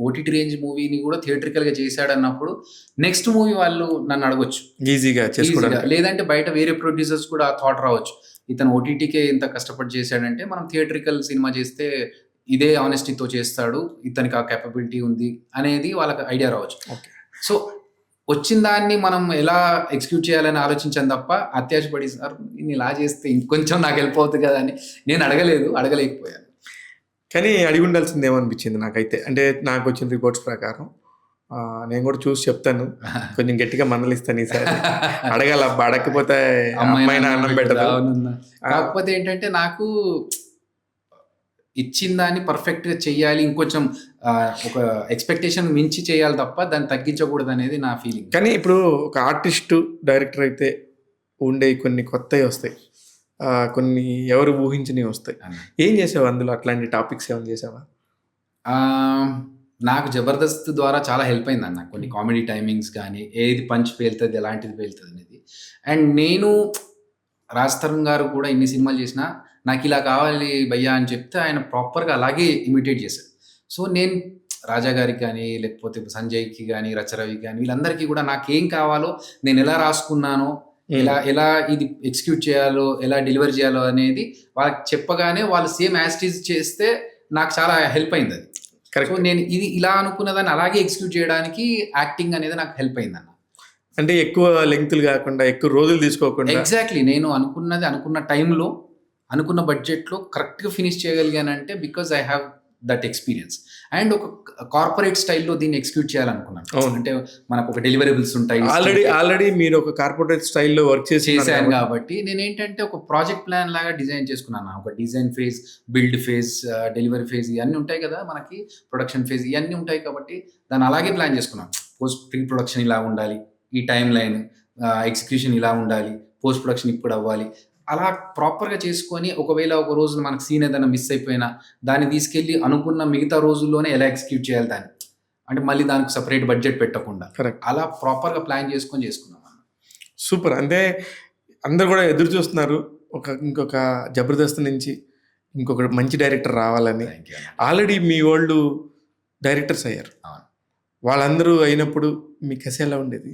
ఓటీటీ రేంజ్ మూవీని కూడా థియేట్రికల్‌గా చేశాడన్నప్పుడు నెక్స్ట్ మూవీ వాళ్ళు నన్ను అడగొచ్చు. ఈజీగా చేసుకోవడానికి. లేదంటే బయట వేరే ప్రొడ్యూసర్స్ కూడా ఆ థాట్ రావచ్చు. ఇతను ఓటీటీకే ఇంత కష్టపడి చేశాడంటే మనం థియేట్రికల్ సినిమా చేస్తే ఇదే ఆనెస్టీతో చేస్తాడు, ఇతనికి ఆ కేపబిలిటీ ఉంది అనేది వాళ్ళకి ఐడియా రావచ్చు. ఓకే. సో వచ్చిన దాన్ని మనం ఎలా ఎగ్జిక్యూట్ చేయాలని ఆలోచించాను తప్ప అత్యాశపడి సార్ నేను ఇలా చేస్తే ఇంకొంచెం నాకు హెల్ప్ అవుతుంది కదా అని నేను అడగలేకపోయాను. కానీ అడిగి ఉండాల్సింది ఏమనిపించింది నాకైతే. అంటే నాకు వచ్చిన రిపోర్ట్స్ ప్రకారం నేను కూడా చూసి చెప్తాను. కొంచెం గట్టిగా మందలిస్తాను ఈసారి. అడగాల అడగకపోతే అమ్మాయినా అన్నం పెట్టదు. కాకపోతే ఏంటంటే నాకు ఇచ్చిన దాన్ని పర్ఫెక్ట్‌గా చెయ్యాలి. ఇంకొంచెం ఒక ఎక్స్‌పెక్టేషన్ మించి చేయాలి తప్ప దాన్ని తగ్గించకూడదు అనేది నా ఫీలింగ్. కానీ ఇప్పుడు ఒక ఆర్టిస్టు, డైరెక్టర్ అయితే ఉండే కొన్ని కొత్తవి వస్తాయి. కొన్ని ఎవరు ఊహించినవి వస్తాయి. ఏం చేసావు అందులో? అట్లాంటి టాపిక్స్ ఏమైనా చేసావా? నాకు 'జబర్దస్త్' ద్వారా చాలా హెల్ప్ అయిందన్న. కొన్ని కామెడీ టైమింగ్స్ కానీ, ఏది పంచ్ పేలుతది, ఎలాంటిది పేలుతది అనేది. అండ్ నేను రాజ్ తరుణ్ గారు కూడా ఇన్ని సినిమాలు చేసినా నాకు ఇలా కావాలి భయ్యా అని చెప్తే ఆయన ప్రాపర్‌గా అలాగే ఇమిటేట్ చేశారు. సో నేను రాజా గారికి కానీ, లేకపోతే సంజయ్‌కి కానీ, రచరవికి కానీ వీళ్ళందరికీ కూడా నాకేం కావాలో, నేను ఎలా రాసుకున్నానో, ఎలా ఇది ఎగ్జిక్యూట్ చేయాలో, ఎలా డెలివర్ చేయాలో అనేది వాళ్ళకి చెప్పగానే వాళ్ళు సేమ్ యాజ్ ఇట్ ఈజ్ చేస్తే నాకు చాలా హెల్ప్ అయింది అది. సో నేను ఇది ఇలా అనుకున్న దాన్ని అలాగే ఎగ్జిక్యూట్ చేయడానికి యాక్టింగ్ అనేది నాకు హెల్ప్ అయిందన్న. అంటే ఎక్కువ లెంగ్త్‌లు కాకుండా, ఎక్కువ రోజులు తీసుకోకుండా. ఎగ్జాక్ట్‌లీ. నేను అనుకున్న టైంలో, అనుకున్న బడ్జెట్‌లో కరెక్ట్‌గా ఫినిష్ చేయగలిగానంటే because I have that experience. And ఒక కార్పొరేట్ స్టైల్‌లో దీన్ని ఎగ్జిక్యూట్ చేయాలనుకున్నాను. అంటే మనకు ఒక డెలివరబుల్స్ ఉంటాయి. ఆల్రెడీ మీరు ఒక కార్పొరేట్ స్టైల్‌లో వర్క్ చేశాను కాబట్టి నేనేంటంటే ఒక ప్రాజెక్ట్ ప్లాన్ లాగా డిజైన్ చేసుకున్నాను. ఒక design phase, build phase, delivery phase ఇవన్నీ ఉంటాయి కదా మనకి. ప్రొడక్షన్ ఫేజ్ ఇవన్నీ ఉంటాయి కాబట్టి దాన్ని అలాగే ప్లాన్ చేసుకున్నాను. ప్రీ ప్రొడక్షన్ ఇలా ఉండాలి, ఈ టైమ్ లైన్, ఎగ్జిక్యూషన్ ఇలా ఉండాలి, పోస్ట్ ప్రొడక్షన్ ఇప్పుడు అవ్వాలి. అలా ప్రాపర్‌గా చేసుకొని ఒకవేళ ఒక రోజు మనకు సీన్ ఏదైనా మిస్ అయిపోయినా దాన్ని తీసుకెళ్ళి అనుకున్న మిగతా రోజుల్లోనే ఎలా ఎగ్జిక్యూట్ చేయాలి దాన్ని. అంటే మళ్ళీ దానికి సెపరేట్ బడ్జెట్ పెట్టకుండా అలా ప్రాపర్‌గా ప్లాన్ చేసుకున్నాం. సూపర్. అంటే అందరూ కూడా ఎదురు చూస్తున్నారు ఇంకొక జబర్దస్త్ నుంచి ఇంకొక మంచి డైరెక్టర్ రావాలని. ఆల్రెడీ మీ వాళ్ళు డైరెక్టర్స్ అయ్యారు. వాళ్ళందరూ అయినప్పుడు మీ కసి ఎలా ఉండేది?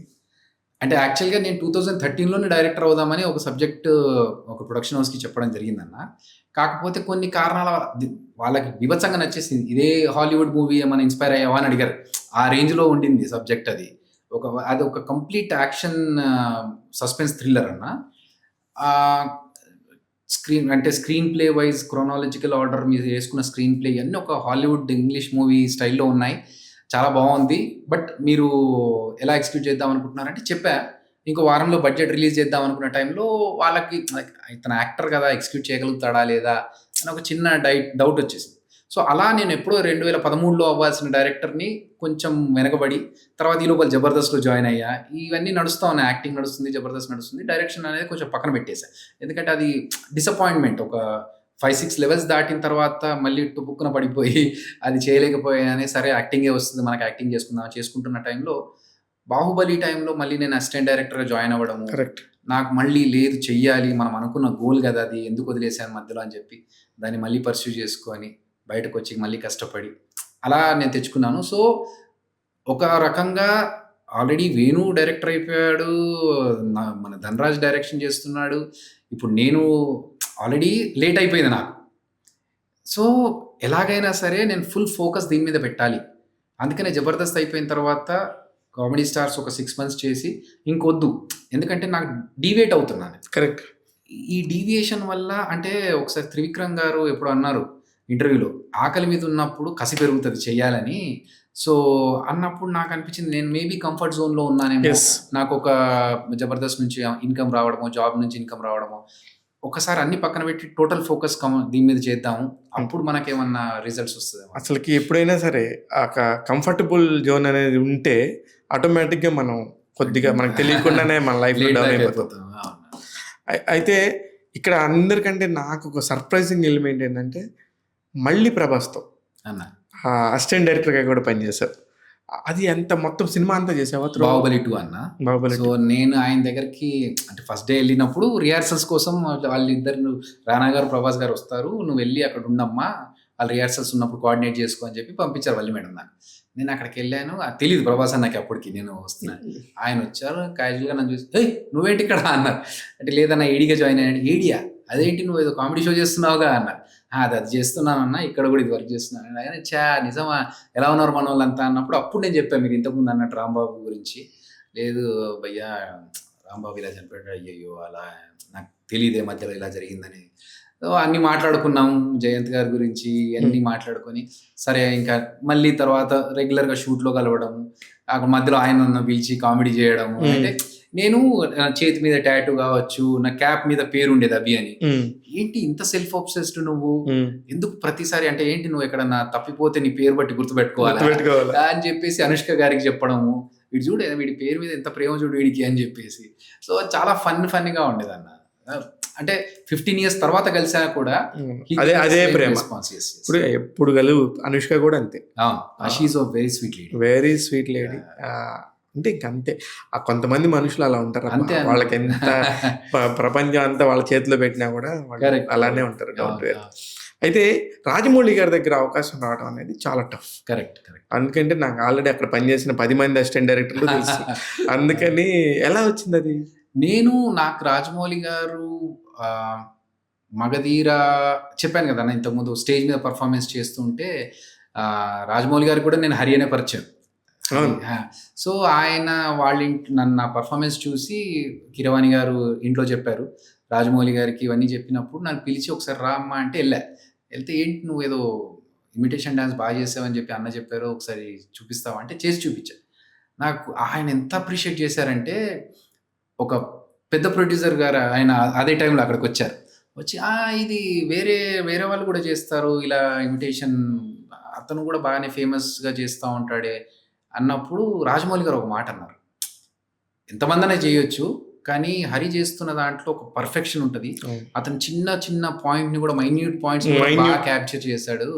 అంటే యాక్చువల్‌గా నేను 2013లోనే డైరెక్టర్ అవుదామని ఒక సబ్జెక్ట్ ఒక ప్రొడక్షన్ హౌస్‌కి చెప్పడం జరిగిందన్న. కాకపోతే కొన్ని కారణాల వాళ్ళకి బీభత్సంగా నచ్చేసింది. ఇదే హాలీవుడ్ మూవీ ఏమన్నా ఇన్‌స్పైర్ అయ్యావా అని అడిగారు. ఆ రేంజ్‌లో ఉండింది సబ్జెక్ట్ అది. అదొక కంప్లీట్ యాక్షన్ సస్పెన్స్ థ్రిల్లర్ అన్న. Ah, screen play wise chronological order మీద యేసుకున్న స్క్రీన్ ప్లే ఇయన్నీ ఒక హాలీవుడ్ ఇంగ్లీష్ మూవీ స్టైల్‌లో ఉన్నాయి. చాలా బావుంది. బట్ మీరు ఎలా ఎగ్జిక్యూట్ చేద్దాం అనుకుంటున్నారంటే చెప్పా. ఇంకో వారంలో బడ్జెట్ రిలీజ్ చేద్దాం అనుకున్న టైంలో వాళ్ళకి లైక్ ఇతను యాక్టర్ కదా! ఎగ్జిక్యూట్ చేయగలుగుతాడా లేదా? అని ఒక చిన్న డౌట్ వచ్చేసింది. సో, అలా నేను ఎప్పుడో 2013లో అవ్వాల్సిన డైరెక్టర్‌ని కొంచెం వెనకబడి తర్వాత ఈ లోపల 'జబర్దస్త్‌లో' జాయిన్ అయ్యా. ఇవన్నీ నడుస్తా ఉన్నాయి. యాక్టింగ్ నడుస్తుంది, 'జబర్దస్త్' నడుస్తుంది. డైరెక్షన్ అనేది కొంచెం పక్కన పెట్టేసా. ఎందుకంటే అది డిసప్పాయింట్‌మెంట్. ఒక 5, 6 లెవెల్స్ దాటిన తర్వాత మళ్ళీ టుపుక్కున పడిపోయి అది చేయలేకపోయానని సరే యాక్టింగే వస్తుంది. మనకు యాక్టింగ్ చేసుకుందాం చేసుకుంటున్న టైంలో 'బాహుబలి' టైంలో మళ్ళీ నేను అసిస్టెంట్ డైరెక్టర్‌గా జాయిన్ అవ్వడము. కరెక్ట్. నాకు మళ్ళీ లేదు చెయ్యాలి. మనం అనుకున్న గోల్ గదా! అది ఎందుకు వదిలేసాను మధ్యలో అని చెప్పి దాన్ని మళ్ళీ పర్స్యూ చేసుకొని బయటకొచ్చి మళ్ళీ కష్టపడి అలా నేను తెచ్చుకున్నాను. సో, ఒక రకంగా ఆల్రెడీ వేణు డైరెక్టర్ అయిపోయాడు. మన 'ధనరాజ్' డైరెక్షన్ చేస్తున్నాడు. ఇప్పుడు నేను ఆల్రెడీ లేట్ అయిపోయింది నాకు. సో, ఎలాగైనా సరే నేను ఫుల్ ఫోకస్ దీని మీద పెట్టాలి. అందుకనే 'జబర్దస్త్' అయిపోయిన తర్వాత కామెడీ స్టార్స్ ఒక 6 మంత్స్ చేసి ఇంకొద్దు. ఎందుకంటే నాకు డీవియేట్ అవుతున్నాను. కరెక్ట్. ఈ డీవియేషన్ వల్ల అంటే ఒకసారి త్రివిక్రమ్ గారు ఎప్పుడో అన్నారు ఇంటర్వ్యూలో, "ఆకలి మీద ఉన్నప్పుడు కసి పెరుగుతది చెయ్యాలని." సో, అన్నప్పుడు నాకనిపించింది నేను మేబీ కంఫర్ట్ జోన్‌లో ఉన్నానేమో. యెస్. నాకొక 'జబర్దస్త్' నుంచి ఇన్‌కమ్ రావడమో, జాబ్ నుంచి ఇన్‌కమ్ రావడమో, ఒకసారి అన్నీ పక్కన పెట్టి టోటల్ ఫోకస్ దీని మీద చేద్దాము. అప్పుడు మనకేమన్నా రిజల్ట్స్ వస్తదేమో. అసలకి ఎప్పుడైనా సరే ఆ కంఫర్టబుల్ జోన్ అనేది ఉంటే ఆటోమేటిక్‌గా మనం కొద్దిగా మనకు తెలియకుండానే మన లైఫ్‌లో లేట్ డౌన్ బ్యాక్ అయిపోతాం. అయిపోతాం. అవును. అయితే ఇక్కడ అందరికంటే నాకు ఒక సర్ప్రైజింగ్ ఎలిమెంట్ ఏంటంటే మళ్ళీ ప్రభాస్‌తో అన్న. అసిస్టెంట్ డైరెక్టర్‌గా కూడా పనిచేశారు. అది ఎంత మొత్తం సినిమా అంతా చేసావా? 'బాహుబలి 2' అన్న. బాహుబలి సో, నేను ఆయన దగ్గరికి అంటే ఫస్ట్ డే ఎళ్ళినప్పుడు రిహార్సల్స్ కోసం వాళ్ళిద్దరు రానా గారు, ప్రభాస్ గారు వస్తారు. "నువ్వెళ్ళి అక్కడ ఉండమ్మా. వాళ్ళు రిహార్సల్స్ ఉన్నప్పుడు కోఆర్డినేట్ చేసుకో" అని చెప్పి పంపించారు వల్లి మేడం నాకు. నేను అక్కడికెళ్ళాను. తెలీదు ప్రభాస్ అన్నకి అప్పటికి నేను వస్తున్నాను. ఆయనొచ్చారు క్యాజువల్‌గా నన్ను చూసి, "ఏయ్! నువ్వేంటి ఇక్కడ" అన్నారు. అంటే లేదన్నా ఏడీగా జాయిన్ అయ్యాను. "ఏడీయా? అదేంటి నువ్వేదో కామెడీ షో చేస్తున్నావుగా" అన్నారు. అది చేస్తున్నానన్నా. ఇక్కడ కూడా ఇది వర్క్ చేస్తున్నాను. అనగానే నిజమా? ఎలా ఉన్నారు మనోళ్ళంతా అన్నప్పుడు అప్పుడు నేను చెప్పాను మీరు ఇంతకుముందు అన్నట్టు రాంబాబు గురించి. లేదు భయ్యా రాంబాబు ఇలా చనిపోయాడు. అయ్యయ్యో! అలా నాకు తెలీదే మధ్యలో ఇలా జరిగిందని. సో, అన్నీ మాట్లాడుకున్నాం. జయంత్ గారి గురించి అన్నీ మాట్లాడుకొని, సరే ఇంకా మళ్ళీ తర్వాత రెగ్యులర్‌గా షూట్‌లో కలవడము. అక్కడ మధ్యలో ఆయన నన్ను పిలిచి కామెడీ చేయడము. అంటే నేను చేతి మీద టాటూ కావచ్చు, నా క్యాప్ మీద పేరుండేది అభి అని. ఏంటి ఇంత సెల్ఫ్ అబ్సెస్డ్ నువ్వు? ఎందుకు ప్రతిసారి అంటే ఏంటి నువ్వు ఎక్కడన్నా తప్పిపోతే నీ పేరు బట్టి గుర్తుపెట్టుకోవాలా? అని చెప్పేసి అనుష్క గారికి చెప్పడము. వీడు చూడు వీడి పేరు మీద ఎంత ప్రేమ చూడు వీడికి అని చెప్పేసి. సో, చాలా ఫన్నీగా ఉండేదన్న. అంటే 15 ఇయర్స్ తర్వాత కలిసినా కూడా అదే ప్రేమ. రెస్పాన్స్. ఎప్పుడు అనుష్క కూడా అంతే. She is very sweet lady. Very sweet lady. అంటే ఇంకంతే. కొంతమంది మనుషులు అలా ఉంటారు. అంతే వాళ్ళకి ఎంత ప్రపంచం అంతా వాళ్ళ చేతిలో పెట్టినా కూడా వాళ్ళు అలానే ఉంటారు. Doubt where. అయితే రాజమౌళి గారి దగ్గర అవకాశం రావడం అనేది చాలా టఫ్. కరెక్ట్. అందుకంటే నాకు ఆల్రెడీ అక్కడ పనిచేసిన 10 మంది అసిస్టెంట్ డైరెక్టర్లు తెలుసు. అందుకని ఎలా వచ్చింది అది? నాకు రాజమౌళి గారు మగధీర చెప్పాను కదా ఇంతకుముందు స్టేజ్ మీద పర్ఫార్మెన్స్ చేస్తుంటే రాజమౌళి గారికి కూడా నేను హరి అనే పరిచయం. సో, ఆయన వాళ్ళ నన్ను నా పర్ఫార్మెన్స్ చూసి కీరవాణి గారు ఇంట్లో చెప్పారు. రాజమౌళి గారికి ఇవన్నీ చెప్పినప్పుడు నన్ను పిలిచి ఒకసారి రా అమ్మా అంటే వెళ్తే ఏంటి నువ్వేదో ఇమిటేషన్ డాన్స్ బాగా చేసావని చెప్పి అన్న చెప్పారు. ఒకసారి చూపిస్తావా అంటే చేసి చూపించా. నాకు ఆయన ఎంత అప్రిషియేట్ చేశారంటే ఒక పెద్ద ప్రొడ్యూసర్ గారు ఆయన అదే టైంలో అక్కడికొచ్చారు. వచ్చి ఇది వేరే వాళ్ళు కూడా చేస్తారు ఇలా ఇమిటేషన్. అతను కూడా బాగానే ఫేమస్‌గా చేస్తా ఉంటాడే అన్నప్పుడు రాజమౌళి గారు ఒక మాట అన్నారు. ఎంతమందైనా చేయొచ్చు. కానీ హరి చేస్తున్న దాంట్లో ఒక పర్ఫెక్షన్ ఉంటది. అతను చిన్న పాయింట్‌ని కూడా మైన్యూట్ పాయింట్స్ బాగా క్యాప్చర్ చేశాడు.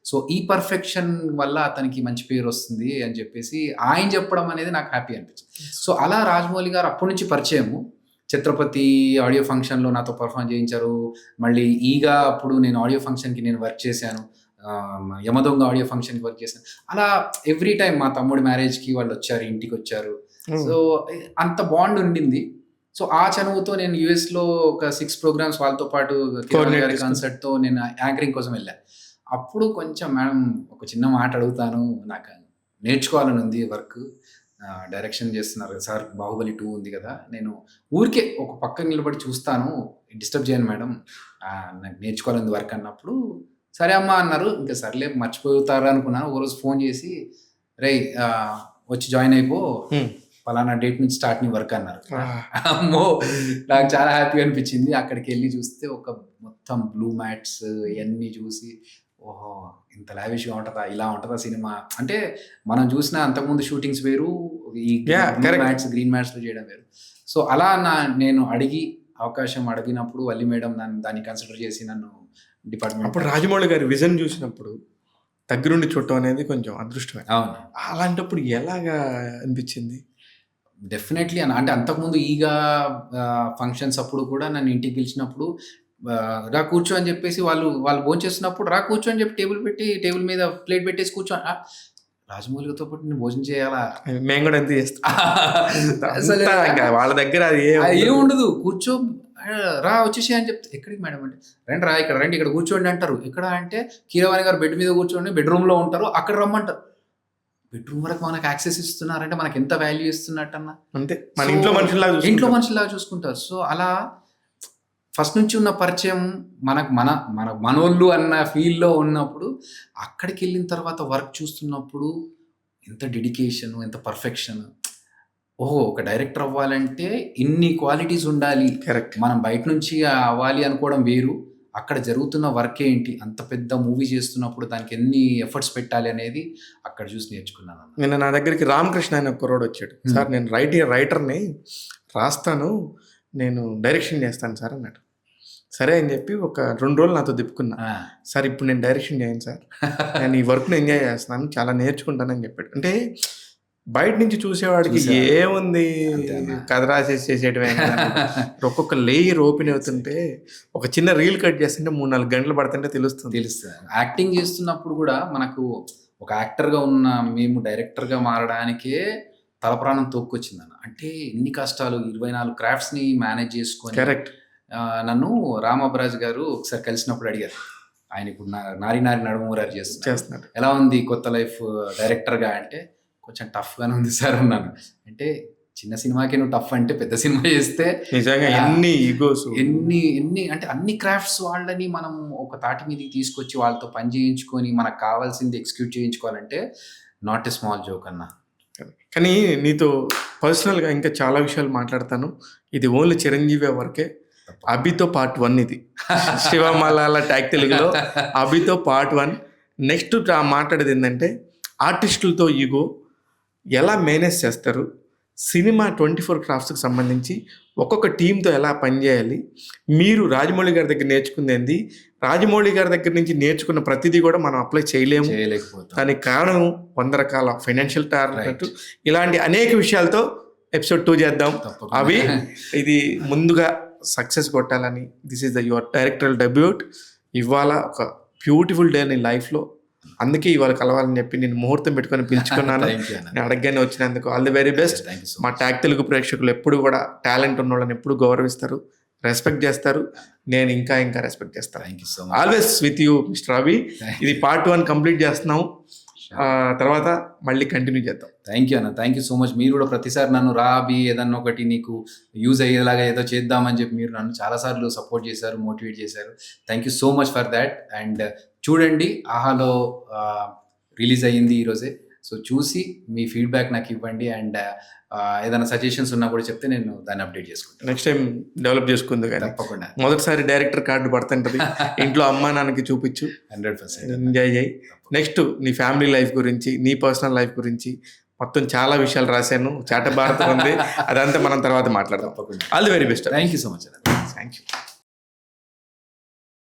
సో, ఈ పర్ఫెక్షన్ వల్ల అతనికి మంచి పేరు వస్తుంది అని చెప్పేసి ఆయన చెప్పడం అనేది నాకు హ్యాపీ అనిపించింది. సో, అలా రాజమౌళి గారు అప్పటి నుంచి పరిచయము. 'ఛత్రపతి' ఆడియో ఫంక్షన్‌లో నాతో పర్ఫార్మ్ చేయించారు. మళ్ళీ ఈగా అప్పుడు నేను ఆడియో ఫంక్షన్‌కి నేను వర్క్ చేశాను. 'యమదొంగ' ఆడియో ఫంక్షన్‌కి వర్క్ చేశాను. అలా ఎవ్రీ టైమ్ మా తమ్ముడి మ్యారేజ్‌కి వాళ్ళొచ్చారు, ఇంటికొచ్చారు. సో అంత బాండ్ ఉండింది. సో ఆ చనువుతో నేను యూఎస్లో ఒక 6 ప్రోగ్రామ్స్ వాళ్ళతో పాటు కిరణ్ గారి కాన్సర్ట్తో నేను యాంకరింగ్ కోసం వెళ్ళాను. అప్పుడు కొంచెం మేడం ఒక చిన్న మాట అడుగుతాను, నాకు నేర్చుకోవాలని ఉంది వర్క్, డైరెక్షన్ చేస్తున్నారు కదా సార్, బాహుబలి 2 ఉంది కదా, నేను ఊరికే ఒక పక్కన నిలబడి చూస్తాను, డిస్టర్బ్ చేయను మేడం, నాకు నేర్చుకోవాలని వర్క్ అన్నప్పుడు సరే అమ్మా అన్నారు. ఇంకా సర్లే మర్చిపోతారు అనుకున్నాను. ఓ రోజు ఫోన్ చేసి రే వచ్చి జాయిన్ అయిపో, పలానా డేట్ నుంచి స్టార్ట్ నీ వర్క్ అన్నారు. అమ్మో నాకు చాలా హ్యాపీగా అనిపించింది. అక్కడికి వెళ్ళి చూస్తే ఒక మొత్తం బ్లూ మ్యాట్స్ ఇవన్నీ చూసి ఓహో ఇంత లావిష్గా ఉంటుందా, ఇలా ఉంటుందా సినిమా అంటే మనం చూసిన అంతకుముందు షూటింగ్స్ వేరు, ఈ మ్యాట్స్ గ్రీన్ మ్యాట్స్లో చేయడం వేరు. సో అలా నేను అవకాశం అడిగినప్పుడు వల్లి మేడం దాన్ని కన్సిడర్ చేసి నన్ను డిపార్ట్మెంట్. అప్పుడు రాజమౌళి గారి విజన్ చూసినప్పుడు దగ్గరుండి చూడటం అనేది కొంచెం అదృష్టమే. అవును. అలాంటప్పుడు ఎలాగా అనిపించింది? డెఫినెట్లీ అంటే అంతకుముందు ఈగా ఫంక్షన్స్ అప్పుడు కూడా నన్ను ఇంటికి పిలిచినప్పుడు రా కూర్చో అని చెప్పేసి వాళ్ళు భోజనం చేస్తున్నప్పుడు రా కూర్చో అని చెప్పి టేబుల్ మీద ప్లేట్ పెట్టేసి కూర్చో, రాజమౌళితో పాటు నేను భోజనం చేయాలా, మేము కూడా ఎంత చేస్తాం వాళ్ళ దగ్గర అది ఏముండదు, కూర్చో రా వచ్చేసి అని చెప్తే ఎక్కడికి మేడం అంటే రండి రా ఇక్కడ రండి ఇక్కడ కూర్చోండి అంటారు. ఎక్కడ అంటే కీరవాణి గారు బెడ్ మీద కూర్చోండి, బెడ్రూమ్లో ఉంటారు, అక్కడ రమ్మంటారు. బెడ్రూమ్ వరకు మనకు యాక్సెస్ ఇస్తున్నారంటే మనకి ఎంత వాల్యూ ఇస్తున్నట్టన్నా, అంతే మన ఇంట్లో మనుషుల్లాగా చూసుకుంటారు. సో అలా ఫస్ట్ నుంచి ఉన్న పరిచయం మనోళ్ళు అన్న ఫీల్లో ఉన్నప్పుడు అక్కడికి వెళ్ళిన తర్వాత వర్క్ చూస్తున్నప్పుడు ఎంత డెడికేషన్, ఎంత పర్ఫెక్షన్. ఓహో ఒక డైరెక్టర్ అవ్వాలంటే ఇన్ని క్వాలిటీస్ ఉండాలి, కరెక్ట్. మనం బయట నుంచి అవ్వాలి అనుకోవడం వేరు, అక్కడ జరుగుతున్న వర్క్ ఏంటి, అంత పెద్ద మూవీ చేస్తున్నప్పుడు దానికి ఎన్ని ఎఫర్ట్స్ పెట్టాలి అనేది అక్కడ చూసి నేర్చుకున్నాను. నిన్న నా దగ్గరికి రామకృష్ణ అనే కుర్రోడు వచ్చాడు. సార్ నేను రైటర్ని, రాస్తాను, నేను డైరెక్షన్ చేస్తాను సార్ అన్నాడు. సరే అని చెప్పి ఒక 2 రోజులు నాతో తిప్పుకున్నా. సార్ ఇప్పుడు నేను డైరెక్షన్ చేయను సార్, నేను ఈ వర్క్ను ఎంజాయ్ చేస్తున్నాను, చాలా నేర్చుకుంటానని చెప్పాడు. అంటే బయట నుంచి చూసేవాడికి ఏముంది కథ రాసేసి చేసేయడమే, ఒక్కొక్క లేయర్ ఓపెన్ అవుతుంటే ఒక చిన్న రీల్ కట్ చేస్తుంటే 3-4 గంటలు పడుతుంటే తెలుస్తుంది. యాక్టింగ్ చేస్తున్నప్పుడు కూడా మనకు ఒక యాక్టర్గా ఉన్న మేము డైరెక్టర్గా మారడానికే తలప్రాణం తోక్కొచ్చిందన్న. అంటే ఎన్ని కష్టాలు, 24 క్రాఫ్ట్స్ని మేనేజ్ చేసుకొని. కరెక్ట్. నన్ను రామబ్రాజ్ గారు ఒకసారి కలిసినప్పుడు అడిగారు, ఆయన ఇప్పుడు నారి నడుమూరారు చేస్తున్నారు, ఎలా ఉంది కొత్త లైఫ్ డైరెక్టర్గా అంటే కొంచెం టఫ్గానే ఉంది సార్ అన్నాను. అంటే చిన్న సినిమాకి నువ్వు టఫ్ అంటే పెద్ద సినిమా చేస్తే నిజంగా ఎన్ని ఈగోస్, ఎన్ని అంటే అన్ని క్రాఫ్ట్స్ వాళ్ళని మనం ఒక తాటి మీదకి తీసుకొచ్చి వాళ్ళతో పని చేయించుకొని మనకు కావాల్సింది ఎగ్జిక్యూట్ చేయించుకోవాలంటే నాట్ ఎ స్మాల్ జోక్ అన్న. కానీ నీతో పర్సనల్గా ఇంకా చాలా విషయాలు మాట్లాడతాను. ఇది ఓన్లీ చిరంజీవి వరకే. అభితో పార్ట్ 1 ఇది, శివమాల ట్యాగ్ తెలుగులో అభితో పార్ట్ 1. నెక్స్ట్ మాట్లాడేది ఏంటంటే ఆర్టిస్టులతో ఈగో ఎలా మేనేజ్ చేస్తారు, సినిమా 24 క్రాఫ్ట్స్కి సంబంధించి ఒక్కొక్క టీంతో ఎలా పనిచేయాలి, మీరు రాజమౌళి గారి దగ్గర నేర్చుకుంది ఏంది, రాజమౌళి గారి దగ్గర నుంచి నేర్చుకున్న ప్రతిదీ కూడా మనం అప్లై చేయలేకపోతాం. దానికి కారణం 100 రకాల ఫైనాన్షియల్ టార్గెట్, ఇలాంటి అనేక విషయాలతో ఎపిసోడ్ 2 చేద్దాం. అవి ఇది ముందుగా సక్సెస్ కొట్టాలని, this is your directorial debut. ఇవాళ ఒక బ్యూటిఫుల్ డే నీ లైఫ్లో, అందుకే ఇవాళ కలవాలని చెప్పి నేను ముహూర్తం పెట్టుకొని పిలుచుకున్నాను. నేను అడగగానే వచ్చినందుకు ఆల్ ది వెరీ బెస్ట్. మా ట్యాగ్ తెలుగు ప్రేక్షకులు ఎప్పుడు కూడా టాలెంట్ ఉన్న వాళ్ళని ఎప్పుడు గౌరవిస్తారు, రెస్పెక్ట్ చేస్తారు. నేను ఇంకా రెస్పెక్ట్ చేస్తాను. ఆల్వేస్ విత్ యూ మిస్టర్ అభి. ఇది పార్ట్ 1 కంప్లీట్ చేస్తున్నాము, తర్వాత మళ్ళీ కంటిన్యూ చేద్దాం. థ్యాంక్ యూ అన్న, థ్యాంక్ యూ సో మచ్. మీరు కూడా ప్రతిసారి నన్ను రాబి ఏదన్నా ఒకటి నీకు యూజ్ అయ్యేలాగా ఏదో చేద్దామని చెప్పి మీరు నన్ను చాలాసార్లు సపోర్ట్ చేశారు, మోటివేట్ చేశారు. Thank you so much for that. And చూడండి, ఆహాలో రిలీజ్ అయ్యింది ఈరోజే. సో చూసి మీ ఫీడ్బ్యాక్ నాకు ఇవ్వండి. అండ్ ఏదైనా సజెషన్స్ ఉన్నా కూడా చెప్తే నేను దాన్ని అప్డేట్ చేసుకుంటాను. నెక్స్ట్ టైం డెవలప్ చేసుకుంది. తప్పకుండా. మొదటిసారి డైరెక్టర్ కార్డు పడుతుంటది, ఇంట్లో అమ్మా నాన్నకి చూపించు, 100% ఎంజాయ్ చేయి. నెక్స్ట్ నీ ఫ్యామిలీ లైఫ్ గురించి, నీ పర్సనల్ లైఫ్ గురించి మొత్తం చాలా విషయాలు రాశాను, చాట భారతం ఉంది, అదంతా మనం తర్వాత మాట్లాడదాం. All the very best. Thank you so much. Thank you.